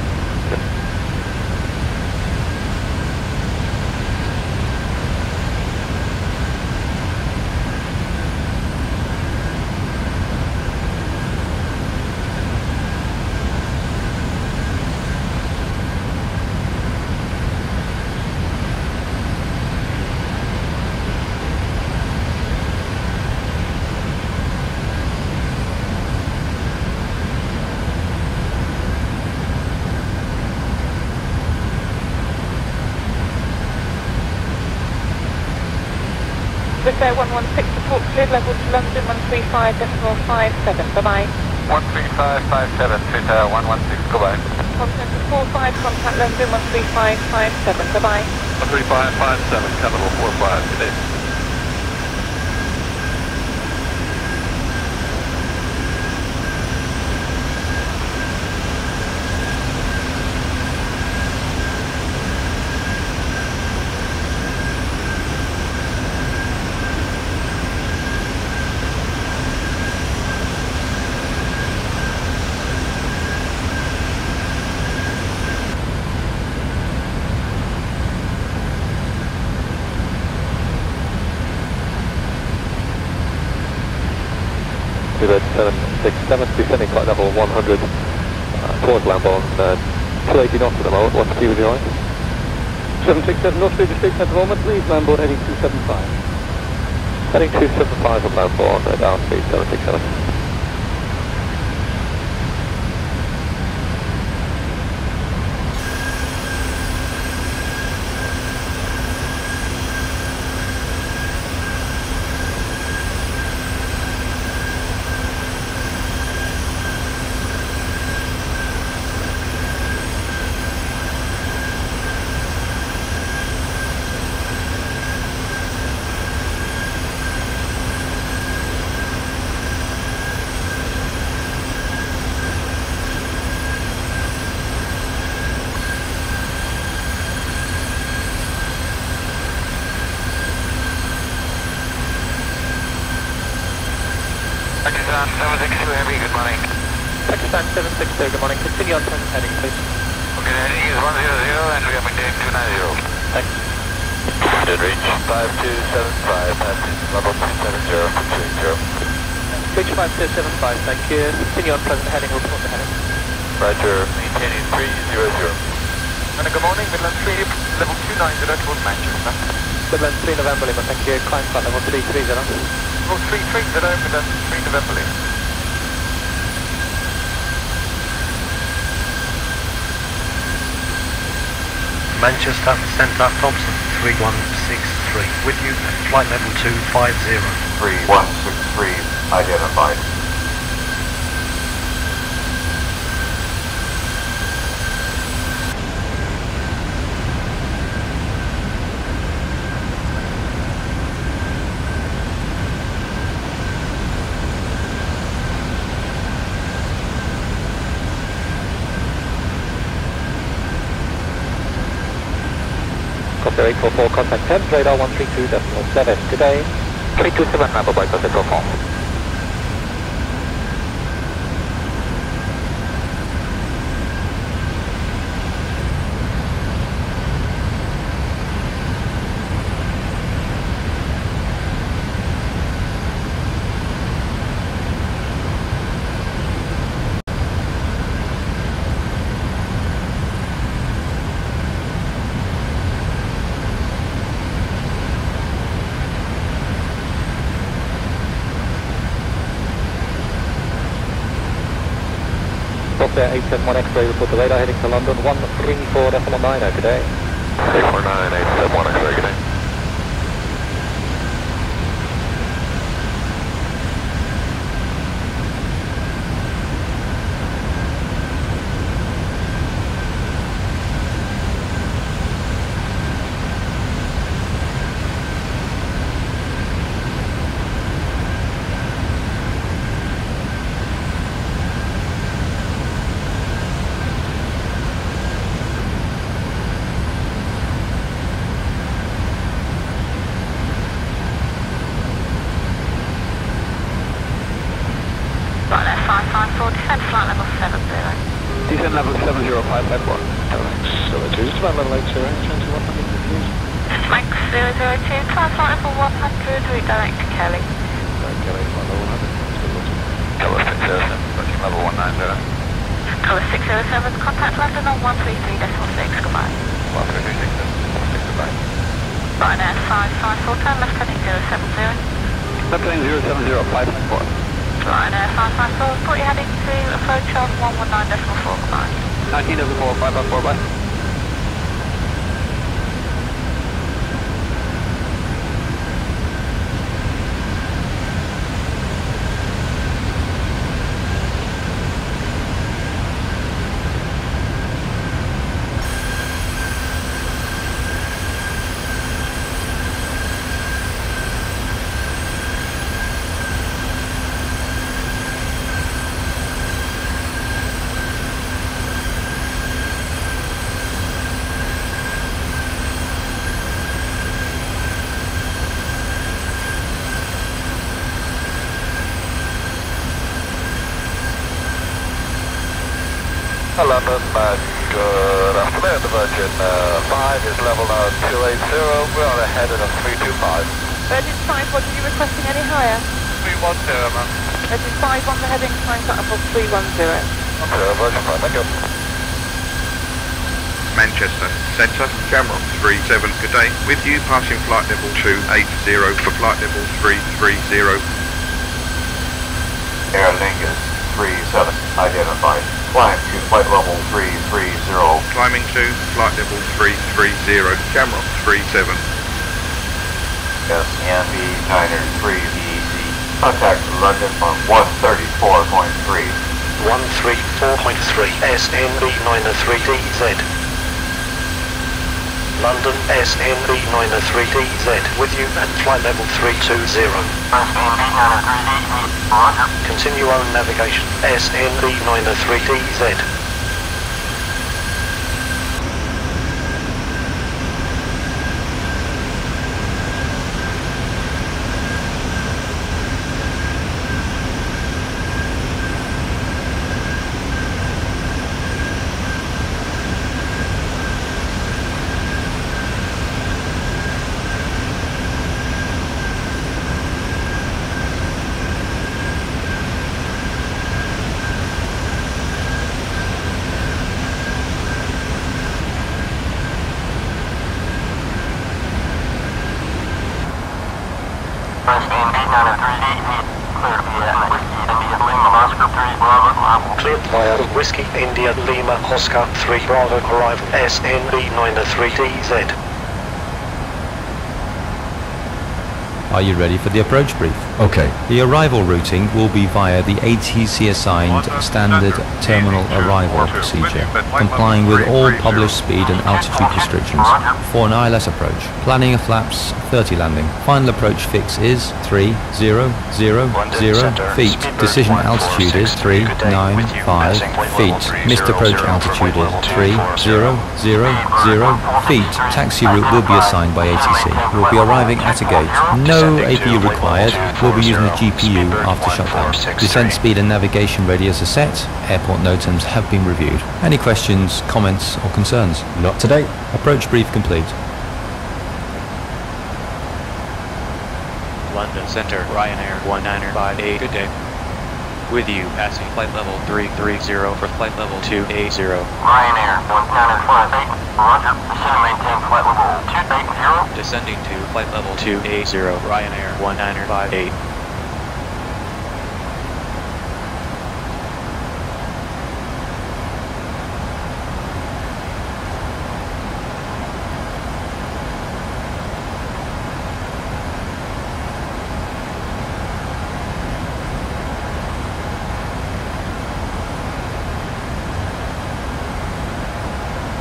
Air 116, report cleared level to London 135.57, bye-bye. 13557, Twitter 116, goodbye. Contact 45, contact London 135.57, bye-bye. 13557, capital 45, good day. Speedbird 767, descending flight level 100 towards Lamborn, 280 knots at the moment. What's the key with your eye? 767, North Street District at the moment, please, Lamborn heading 275. Heading 275 from Lamborn at our speed 767. Pakistan 762 Heavy, good morning. Pakistan 762, good morning. Continue on present heading, please. Okay, the heading is 100 and we are maintaining 290. Thanks. Did reach 5275, passing level 270, 280. Reach 5275, thank you. Continue on present heading, report the heading. Roger, maintaining 300. And good morning, Midland 3, level 290 towards Manchester. Midland 3 November Lima, thank you. Climb flight level 330. Oh, 330, Midland 3 November Lima. Manchester, Centre, Thompson, 3163. With you at flight level 250. 3163, identified. Copter 844, contact 10, radar 132.7. Good day. 327, Rambo by Copter 844. Wizzair 871 X-ray, report the radar heading to London 134.90 today. 849, 871 X-ray, good day. Descend flight level 70. Descend level 70551. LX02, flight level 80, 2100 please. Max 002, climb flight level 100, redirect to Kelly. Kelly, flight level 100. Cover 607, approaching level 190. Cover 607, contact London on 133.6, goodbye. 133.6, goodbye. Ryanair 554, turn left heading 070. Left heading 070, 554. Ryanair 554, report you're heading to approach on 119.4, goodbye. 19.4, 554, bye. London, good afternoon, the Virgin 5 is level now 280, we're on a heading of 325. Virgin 5, what are you requesting any higher? 310, man. Virgin 5 on the heading, climb flight level 310. Virgin 5, thank you. Manchester, Centre, Jamrock 37, good day. With you, passing flight level 280 for flight level 330. Air Lingus 37, identified. Climb to flight level 330. Climbing to flight level 330, Jamrock 37. SNV Niner 3 EC. Contact London on 134.3. 134.3 SNV Niner 3DZ. London SNV Niner 3DZ with you at flight level 320. SNV Niner 3DZ, roger. Continue on navigation. SNV Niner 3DZ. Cleared via Whiskey India Lima Oscar 3 Bravo arrival SNV Niner 3DZ. Are you ready for the approach brief? Okay. The arrival routing will be via the ATC assigned standard terminal arrival procedure, complying with all published speed and altitude restrictions. For an ILS approach, planning a flaps 30 landing. Final approach fix is 3000 feet. Decision altitude is 395 feet. Missed approach altitude is 3000 feet. Taxi route will be assigned by ATC. We'll be arriving at a gate. No APU required. We'll be using a GPU after shutdown. Descent speed and navigation radius are set. Airport NOTAMs have been reviewed. Any questions, comments or concerns? Not today. Approach brief complete. London Centre, Ryanair 1958, good day. With you, passing flight level 330 for flight level 280. Ryanair 1958, roger. Descend and maintain flight level 280. Descending to flight level 280, Ryanair 1958.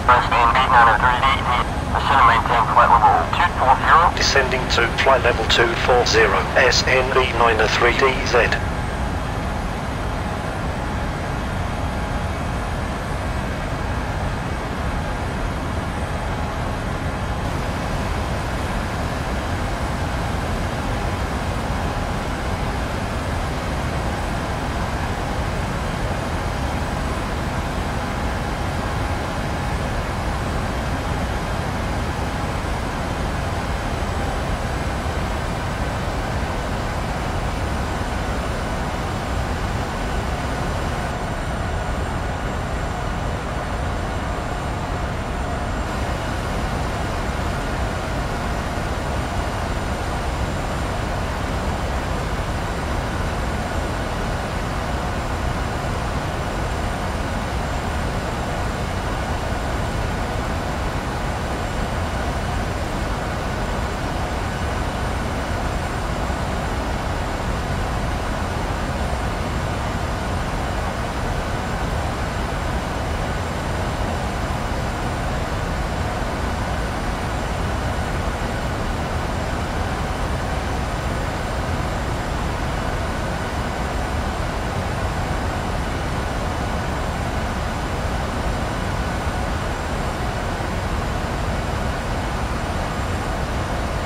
Ascend and maintain flight level 240. Descending to flight level 240, SNB903DZ.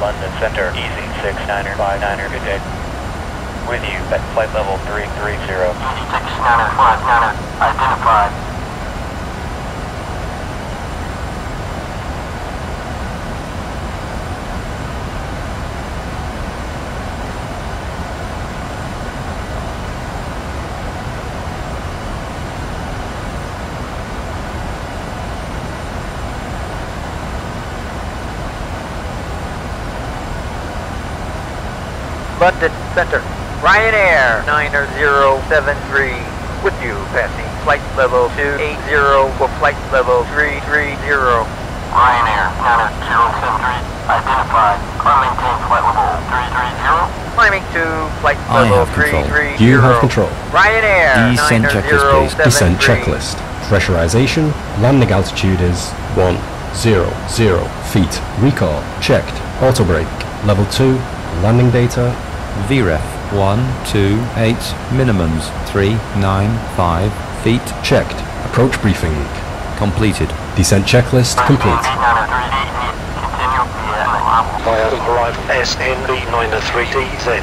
London Center, easy 69er, 59er, good day. With you at flight level 330. Easy 69er, 59er, identified. London Center, Ryanair 9073, with you passing flight level 280 for flight level 330. Ryanair 9073, identified. Climb maintain flight level 330. Climbing to flight level 330. You have control. Ryanair Descent checklist, please. Descent checklist. Pressurization. Landing altitude is 100 feet. Recall checked. Auto brake. Level 2. Landing data. VREF 128 minimums 395 feet. Checked. Approach briefing. Completed. Descent checklist complete. Arrive SNB903DZ.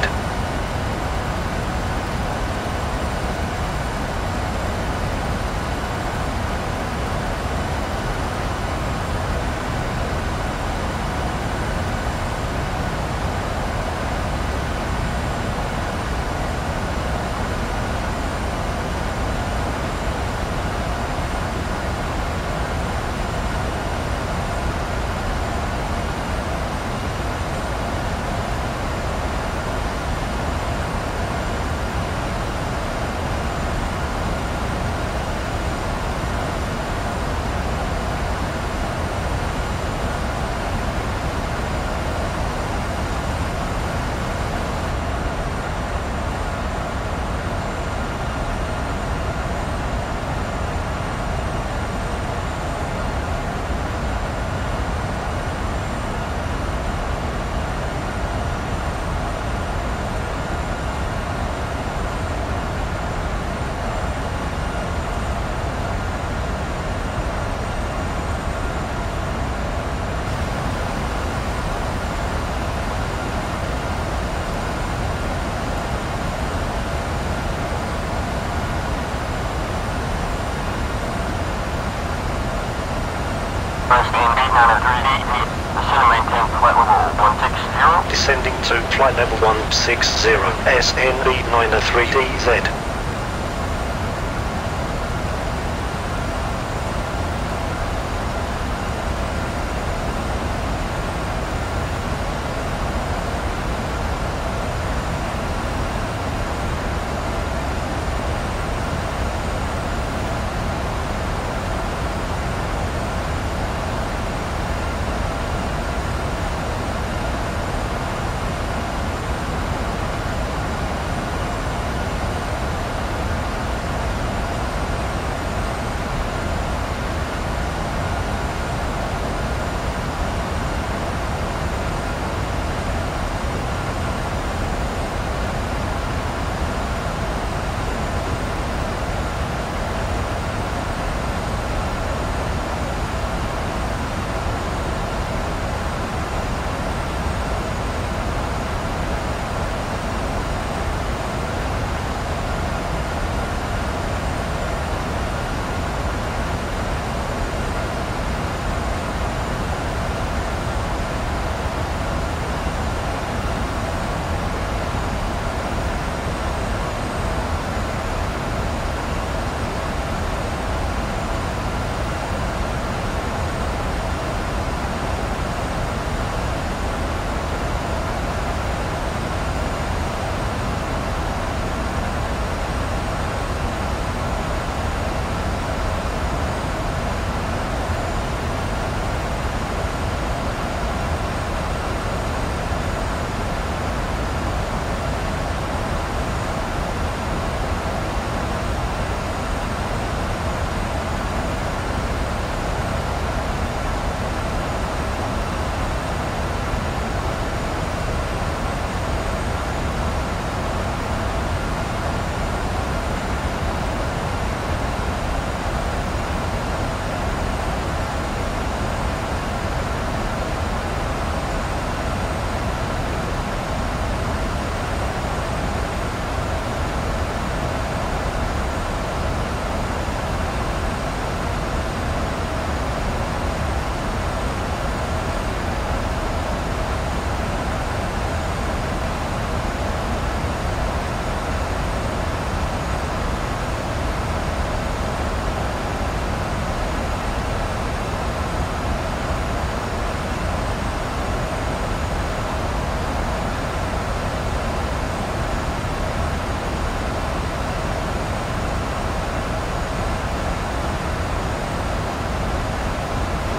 Descending to flight level 160, SNB903DZ.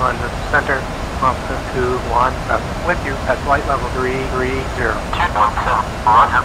London Center, Lambda 21, with you at flight level 330. 217, roger.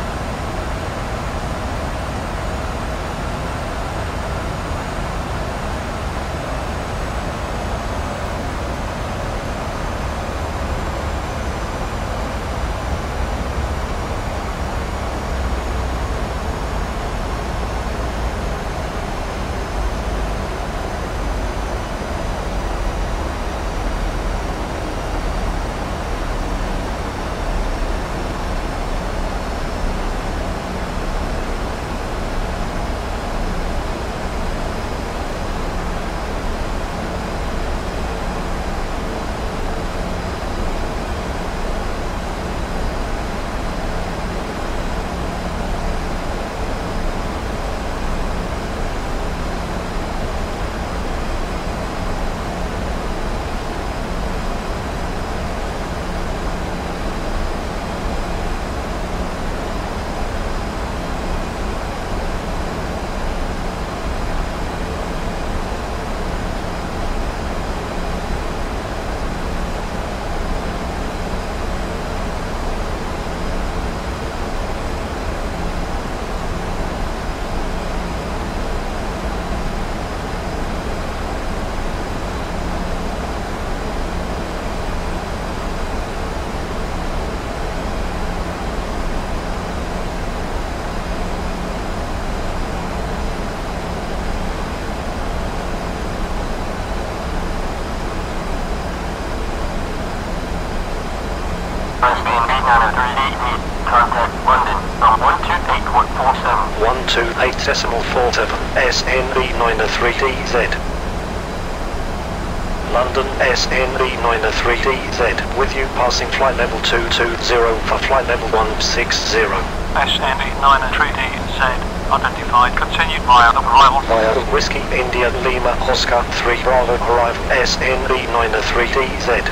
Contact London on 128.47. 128.47 SNB903DZ. London SNB903DZ with you passing flight level 220 for flight level 160. SNB903DZ identified, continued via arrival. Whiskey India Lima Oscar 3 Bravo arrival SNB903DZ.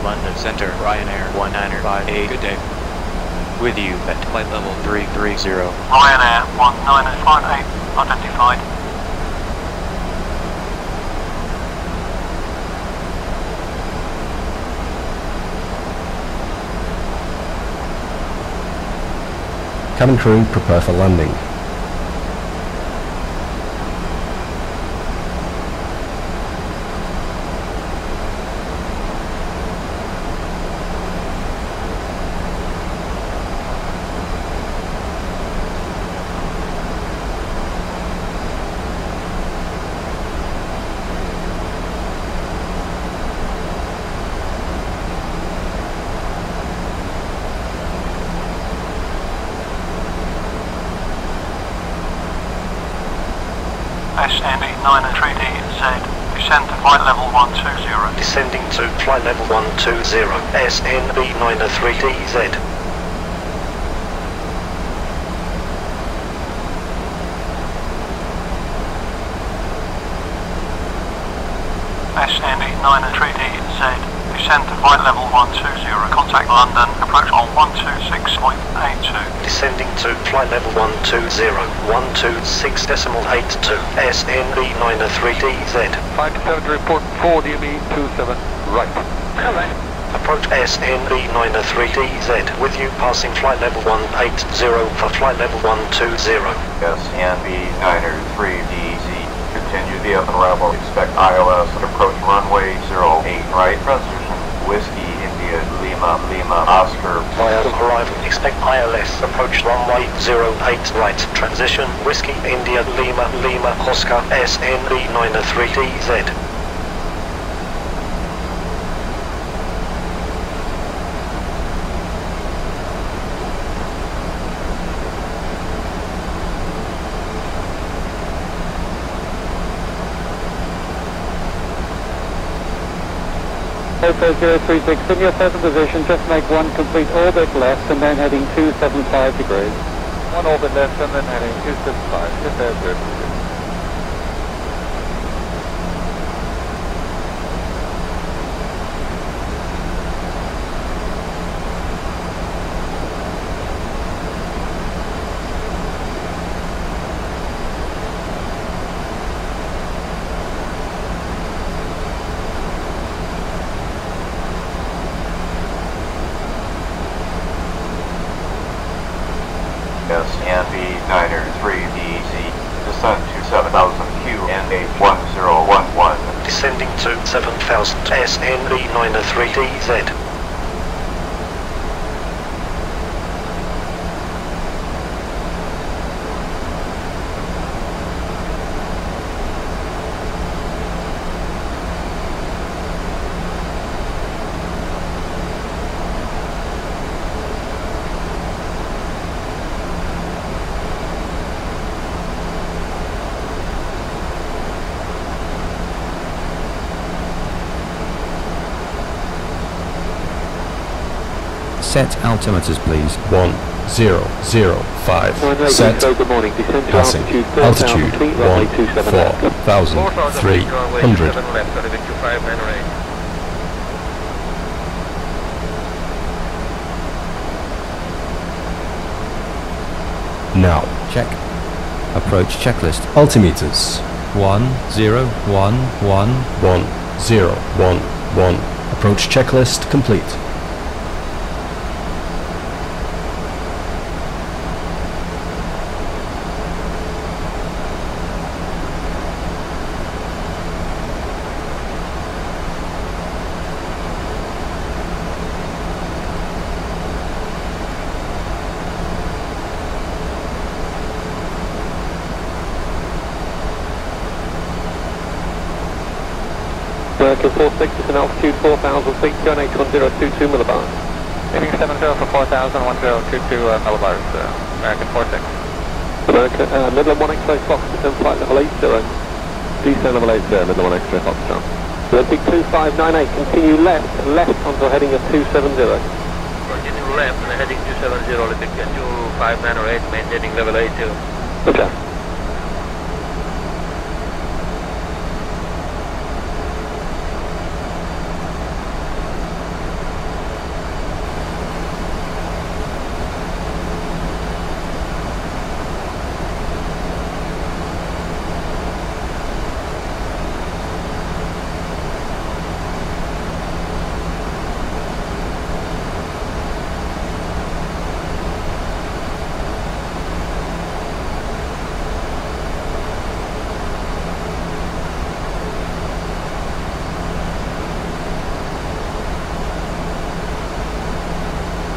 London Center, Ryanair 1958, good day. With you at flight level 330. Ryanair 1958 identified. Cabin crew, prepare for landing. SNB903DZ, descend to flight level 120. Descending to flight level 120, SNB903DZ. SNB903DZ, descend to flight level 120. Contact London, approach on 126.82. Descending to flight level 120, 126.82, SNB903DZ. 527 to report 4DME27, right. Hello. Approach SNB903DZ with you passing flight level 180 for flight level 120. SNB903DZ, continue the up and level, expect ILS and approach runway 08 right, transition Whiskey India Lima Oscar. Arrival, expect ILS, approach runway 08 right, transition Whiskey India Lima Oscar SNB903DZ. Hotel 036, in your present position, just make one complete orbit left and then heading 275 degrees. One orbit left and then heading 275, just there, 036. NV9er3DZ, descend to 7000 QNH1011. Descending to 7000 SNV9er3DZ. Set altimeters, please. 1005. Set. Good morning. Descend to Passing. Altitude 14,300. Now. Check. Approach checklist. Altimeters. 1011. 1011. Approach checklist complete. American 46 is an altitude 4,000 feet, QNH1022 millibars. Heading 70 for 4,000, 1022 millibars, American 46. American, Midland 1X-ray Fox, descend flight level 80. Descend level 80, Midland 1X-ray Fox, John. Olympic 2598, continue left onto heading of 270. Continue left and heading 270, Olympic 2598, maintaining level 80. Okay.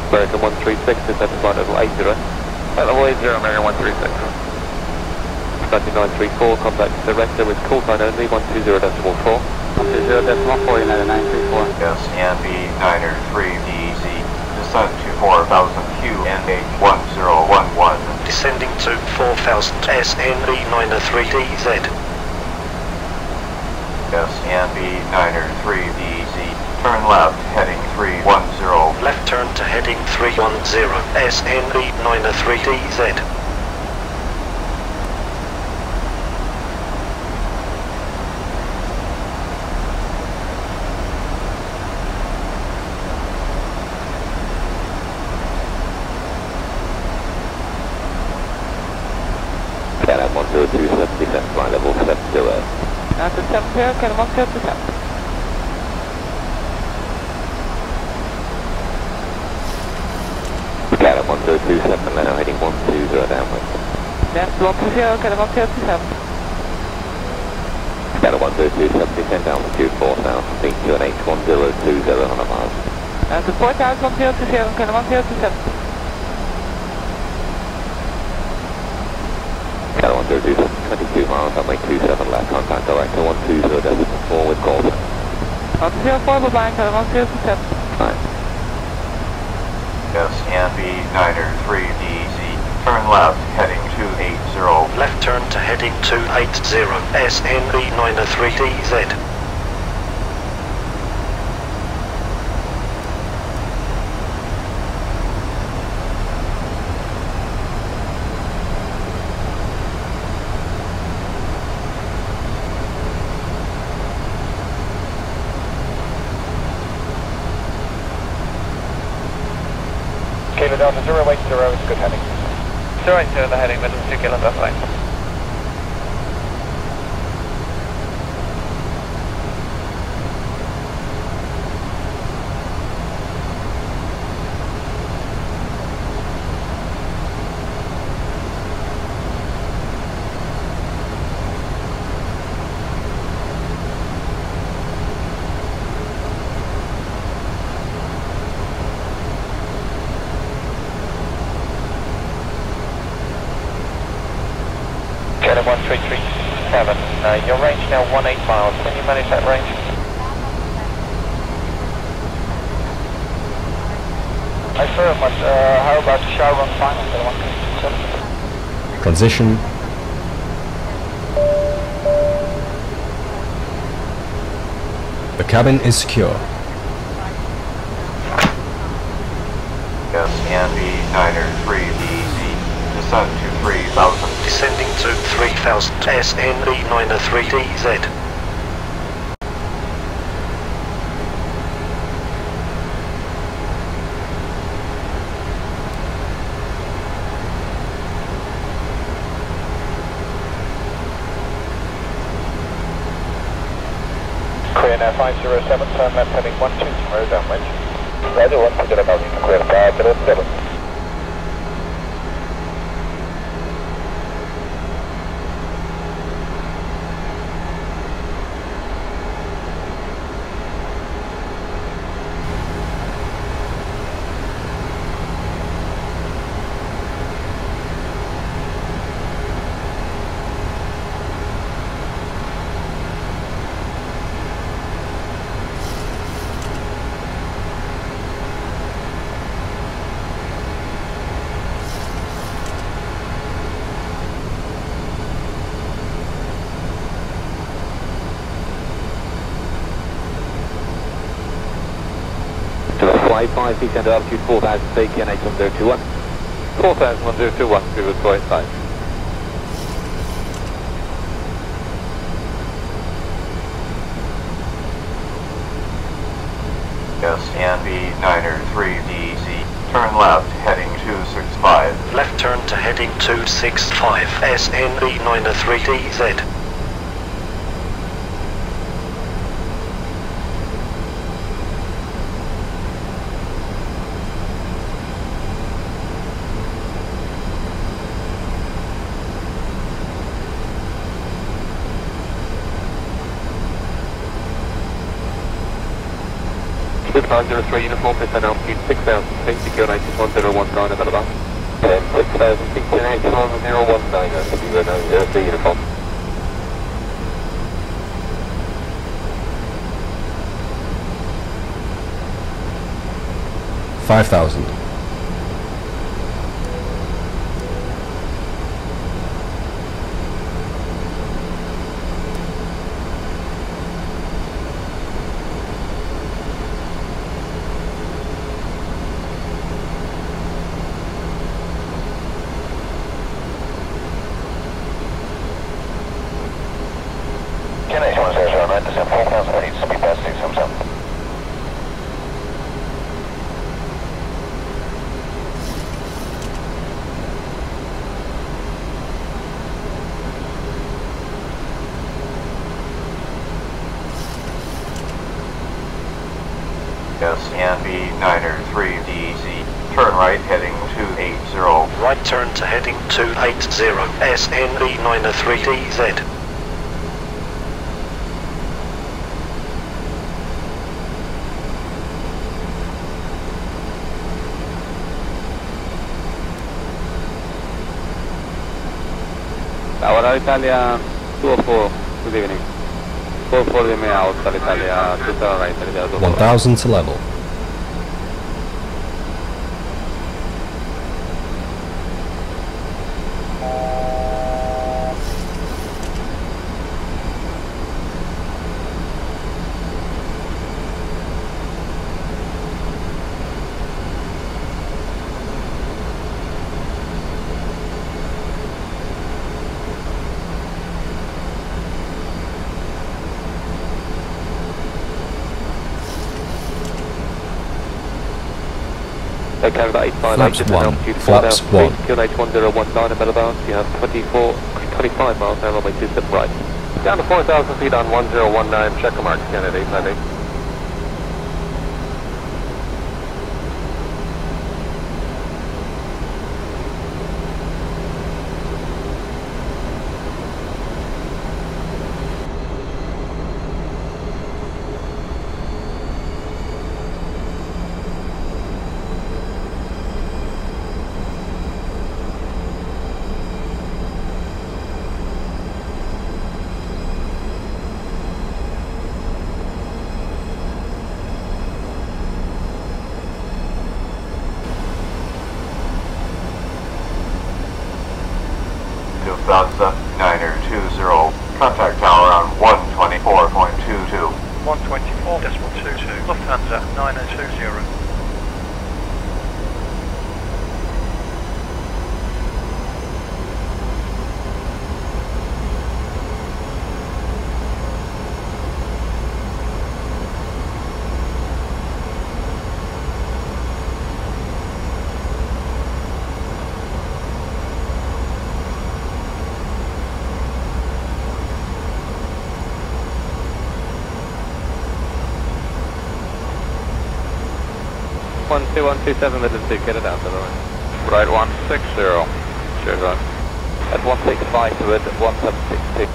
American 136, descend to flight level 80. Flight level 80, American 136. 3934, contact director with call sign only, 120.4. 120.4, United 934. Yes, NV9er3DZ, descend to 4000 QNH1011. Descending to 4000 SNV9er3DZ. Yes, NV9er3DZ, turn left, heading 310. Left turn to heading 310, SNV9er3DZ. Cadet 10270, descend flight level 70. After 70, Cadet 10270. Cadet 10227, now heading 120 downwind. Left 120, Cadet 10227. Cadet 10227, descend altitude 4000 feet, QNH1020 on a mile. After 4,000, 1027, Cadet 1027. Cadet 10227, 22 miles, runway 27 left, contact director 120.4 with call sign. 104, goodbye, Cadet 10227. Fine. Yes, NV9er3DZ, turn left, heading 280. Left turn to heading 280, SNV9er3DZ. Zulu Delta 080 is good heading. 080, the heading, middle 2 kilo, that's right. Get 1337. Your range now 18 miles. Can you manage that range? I sure, but how about the shower on final? Transition. The cabin is secure. Yes, NV93DZ. Descent to 3000. Descending to 3000. SNV93DZ. Clear now 507, turn left heading 120 downwind. Roger, 1 to about you to clear 507. Flight 5, descend to altitude 4000 feet, QNH 1021. 4000 1021, we will deploy at 5. Yes, NV93DZ. Turn left, heading 265. Left turn to heading 265. SNV93DZ. Good 503 uniform, descend altitude 6000 feet, secure 1019 about about. 6000 feet, QNH 1019, uniform. $5,000. QNH 1009, descend 4000 feet, speed past 677. Yes, NV93DZ. Turn right, heading 280. Right turn to heading 280. SNV93DZ. Tower Italia 204, good evening. 44 DMA out, Italia 279, 1,000 to level. Okay, about 85, Flaps 1, flaps 1. QNH 1019 in millibounds, you have 25 miles now, runway 27 right. Down to 4,000 feet on 1019, check the mark, Kennedy, landing. Lufthansa 920, contact tower on 124.22. 124.22, Lufthansa 9020. One 2127 middle 2, get it out to the line. Right 160, cheers on. At 165 to it, at 1762.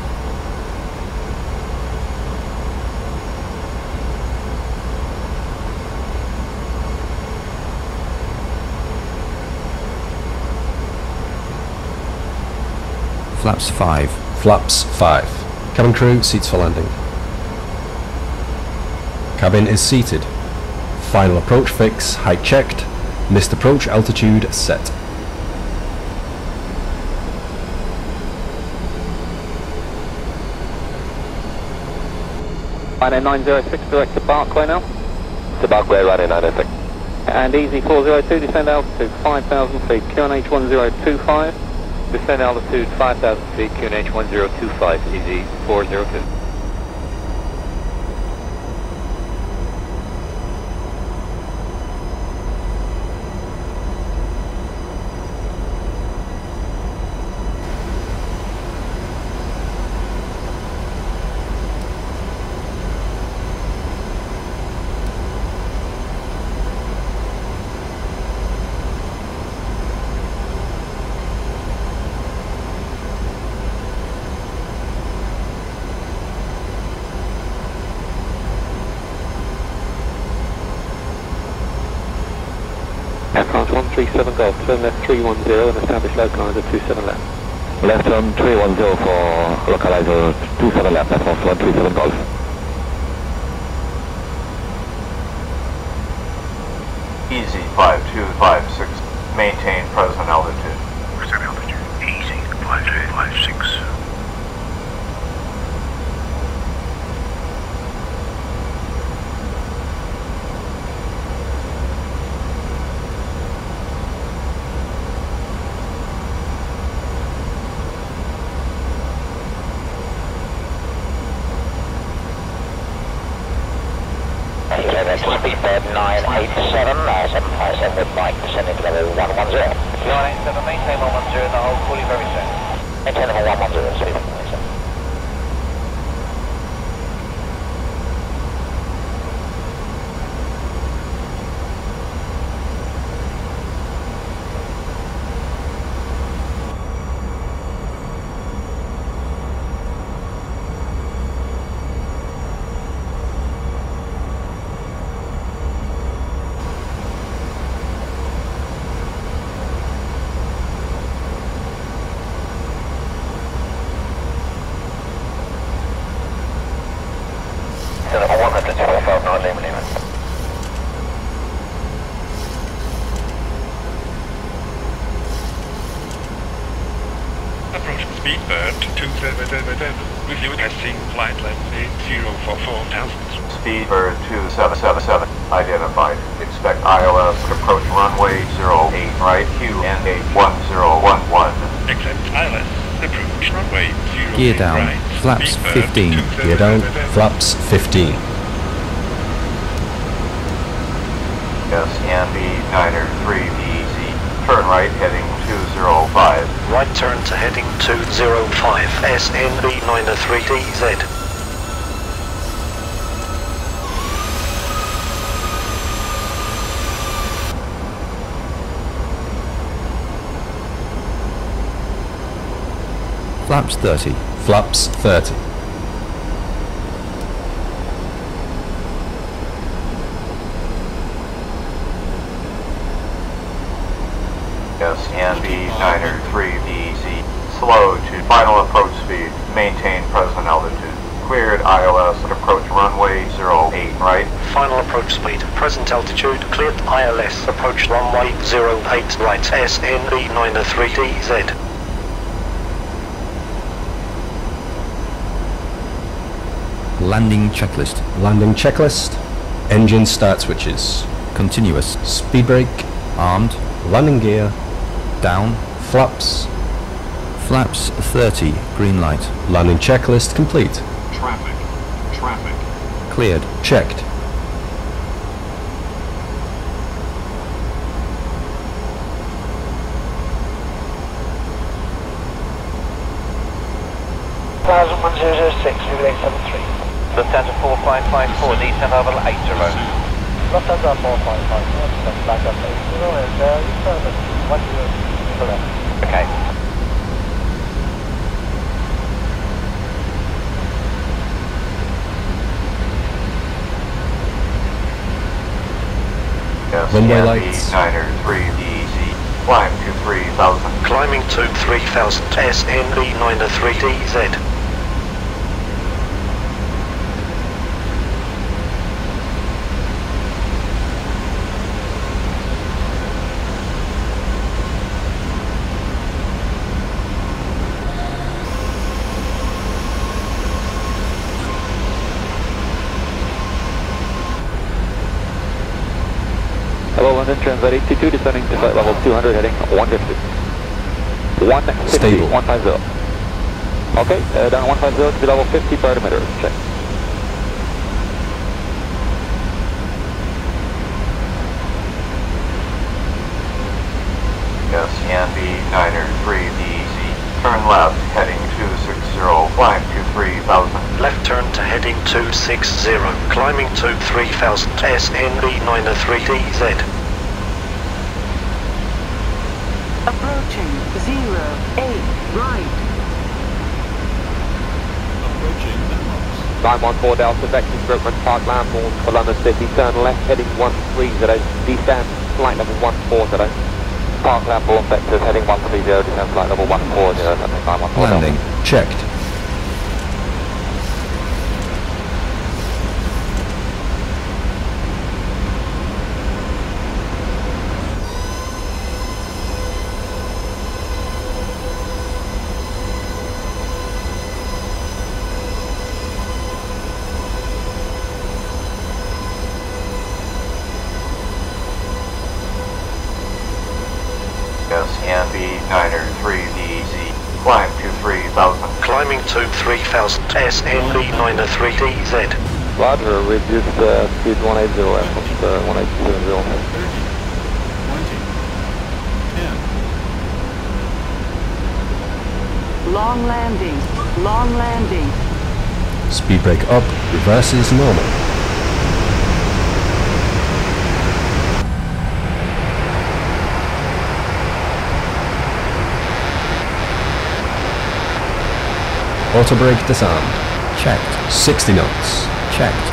Flaps 5. Flaps 5. Cabin crew, seats for landing. Cabin is seated. Final approach fix, height checked. Missed approach altitude set. Runway 906, direct to Barclay now. To Barclay, runway 906. And easy 402, descend altitude 5,000 feet, QNH 1025. Descend altitude 5,000 feet, QNH 1025, easy 402. Aircraft 137 Golf, turn left 310 and establish localizer 27 left. Left turn 310 for localizer 27 left, that's 137 Golf. Easy 5256, maintain present altitude. Present altitude, easy 5256. Speedbird 987, 757 with Mike, descending to level 110. 987, maintain 110, the whole fully very soon. Maintain level 110, speed 187. Approaching Speedbird 2777, requesting flight length 8044,000. Speedbird 2777, identified. Expect ILS approach runway 08 right, QNH 1011. Accept ILS, approach runway 08 Gear down, right. flaps Speedbird 15. Gear down, flaps 15. Yes, NV93DZ. Turn right heading 205. Right turn to heading 205. SNV93DZ. Flaps 30. Flaps 30. Yes, NV93DZ. Slow to final approach speed. Maintain present altitude. Cleared ILS at approach runway 08 right. Final approach speed. Present altitude. Cleared ILS. Approach runway 08 right. SNV93DZ. Landing checklist. Landing checklist. Engine start switches. Continuous. Speed brake. Armed. Landing gear. Down. Flaps. Flaps 30. Green light. Landing checklist complete. Traffic. Traffic. Cleared. Checked. Lufthansa 4554, descent level 80. Lufthansa 4554, back up 80 and return 10 left. Okay. Yes, runway lights. NV93DZ. Climb to 3000. Climbing to 3000. SNV93DZ. Hello London, transit 82, descending to flight level 200, heading 150. 150, Stable. 150. Okay, down 150 to be level 50, prior to emitter. Check. Yes, NV93DZ. Turn left heading 260. Climb to 3000. Left turn to heading 260. Climbing to 3000. SNV93DZ. Approaching 08 right. Approaching Networks. 914 Delta, Vector Groupman Park Lambourne for London City, turn left heading 130, descend flight level 140. Park Lambourne Vectors heading 130, descend flight level 140, 914 Landing. Checked. Yes, NV93DZ. Climb to 3000. Climbing to 3000. SNV93DZ. Roger, reduce speed 180, airport 1870. 30, 20, 10. Long landing. Long landing. Speed brake up. Reverse is normal. Auto brake disarmed. Checked. 60 knots. Checked.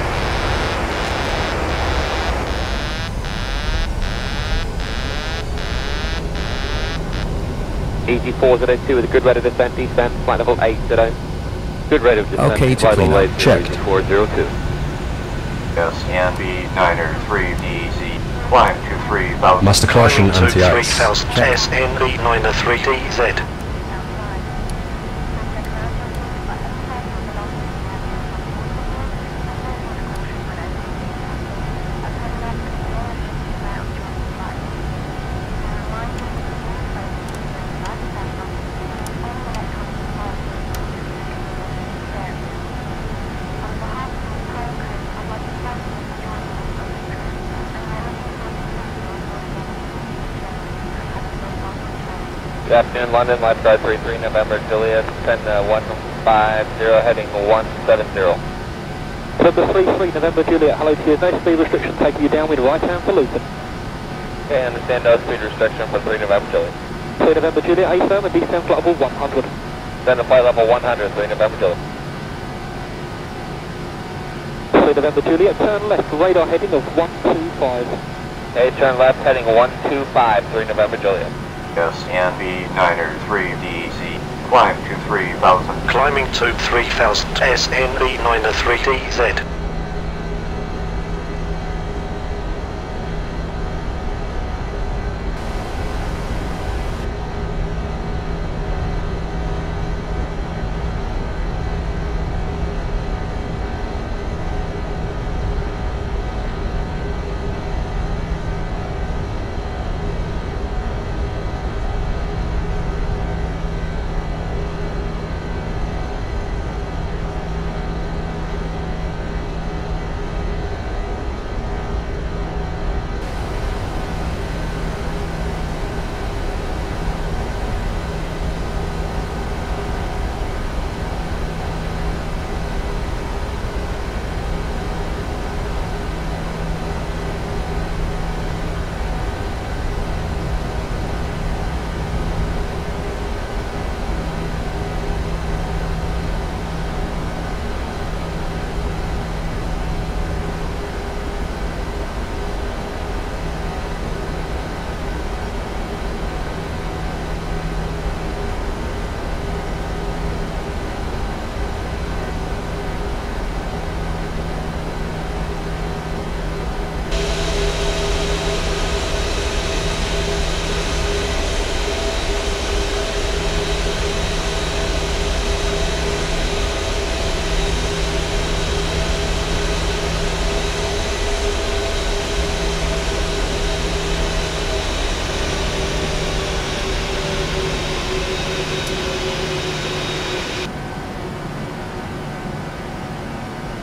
EG402 with a good rate of descent, descent, flight level 80. Good rate of descent, Okay to flight clean level up. 80, Checked. EG402. Yes, NV93DZ. Climb to 3000. Master caution Climbing to anti-ice. 3000. SNV93DZ. Good afternoon, London, lifeguard 33 November Juliet, 150, heading 170. November 33 November Juliet, hello to you. No speed restriction taking you downwind right hand for Luton. Okay, understand no speed restriction for 3 November Juliet. 3 November Juliet, A firm and descend flight level 100. Send to flight level 100, 3 November Juliet. 3 November Juliet, turn left, radar heading of 125. Okay, turn left, heading 125, 3 November Juliet. Yes, NV93DC, climb to 3000. Climbing to 3000, SNV93DZ.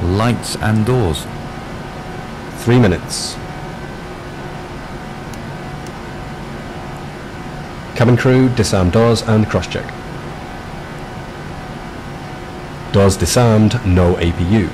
Lights and doors. 3 minutes. Cabin crew, disarm doors and cross-check. Doors disarmed, no APU.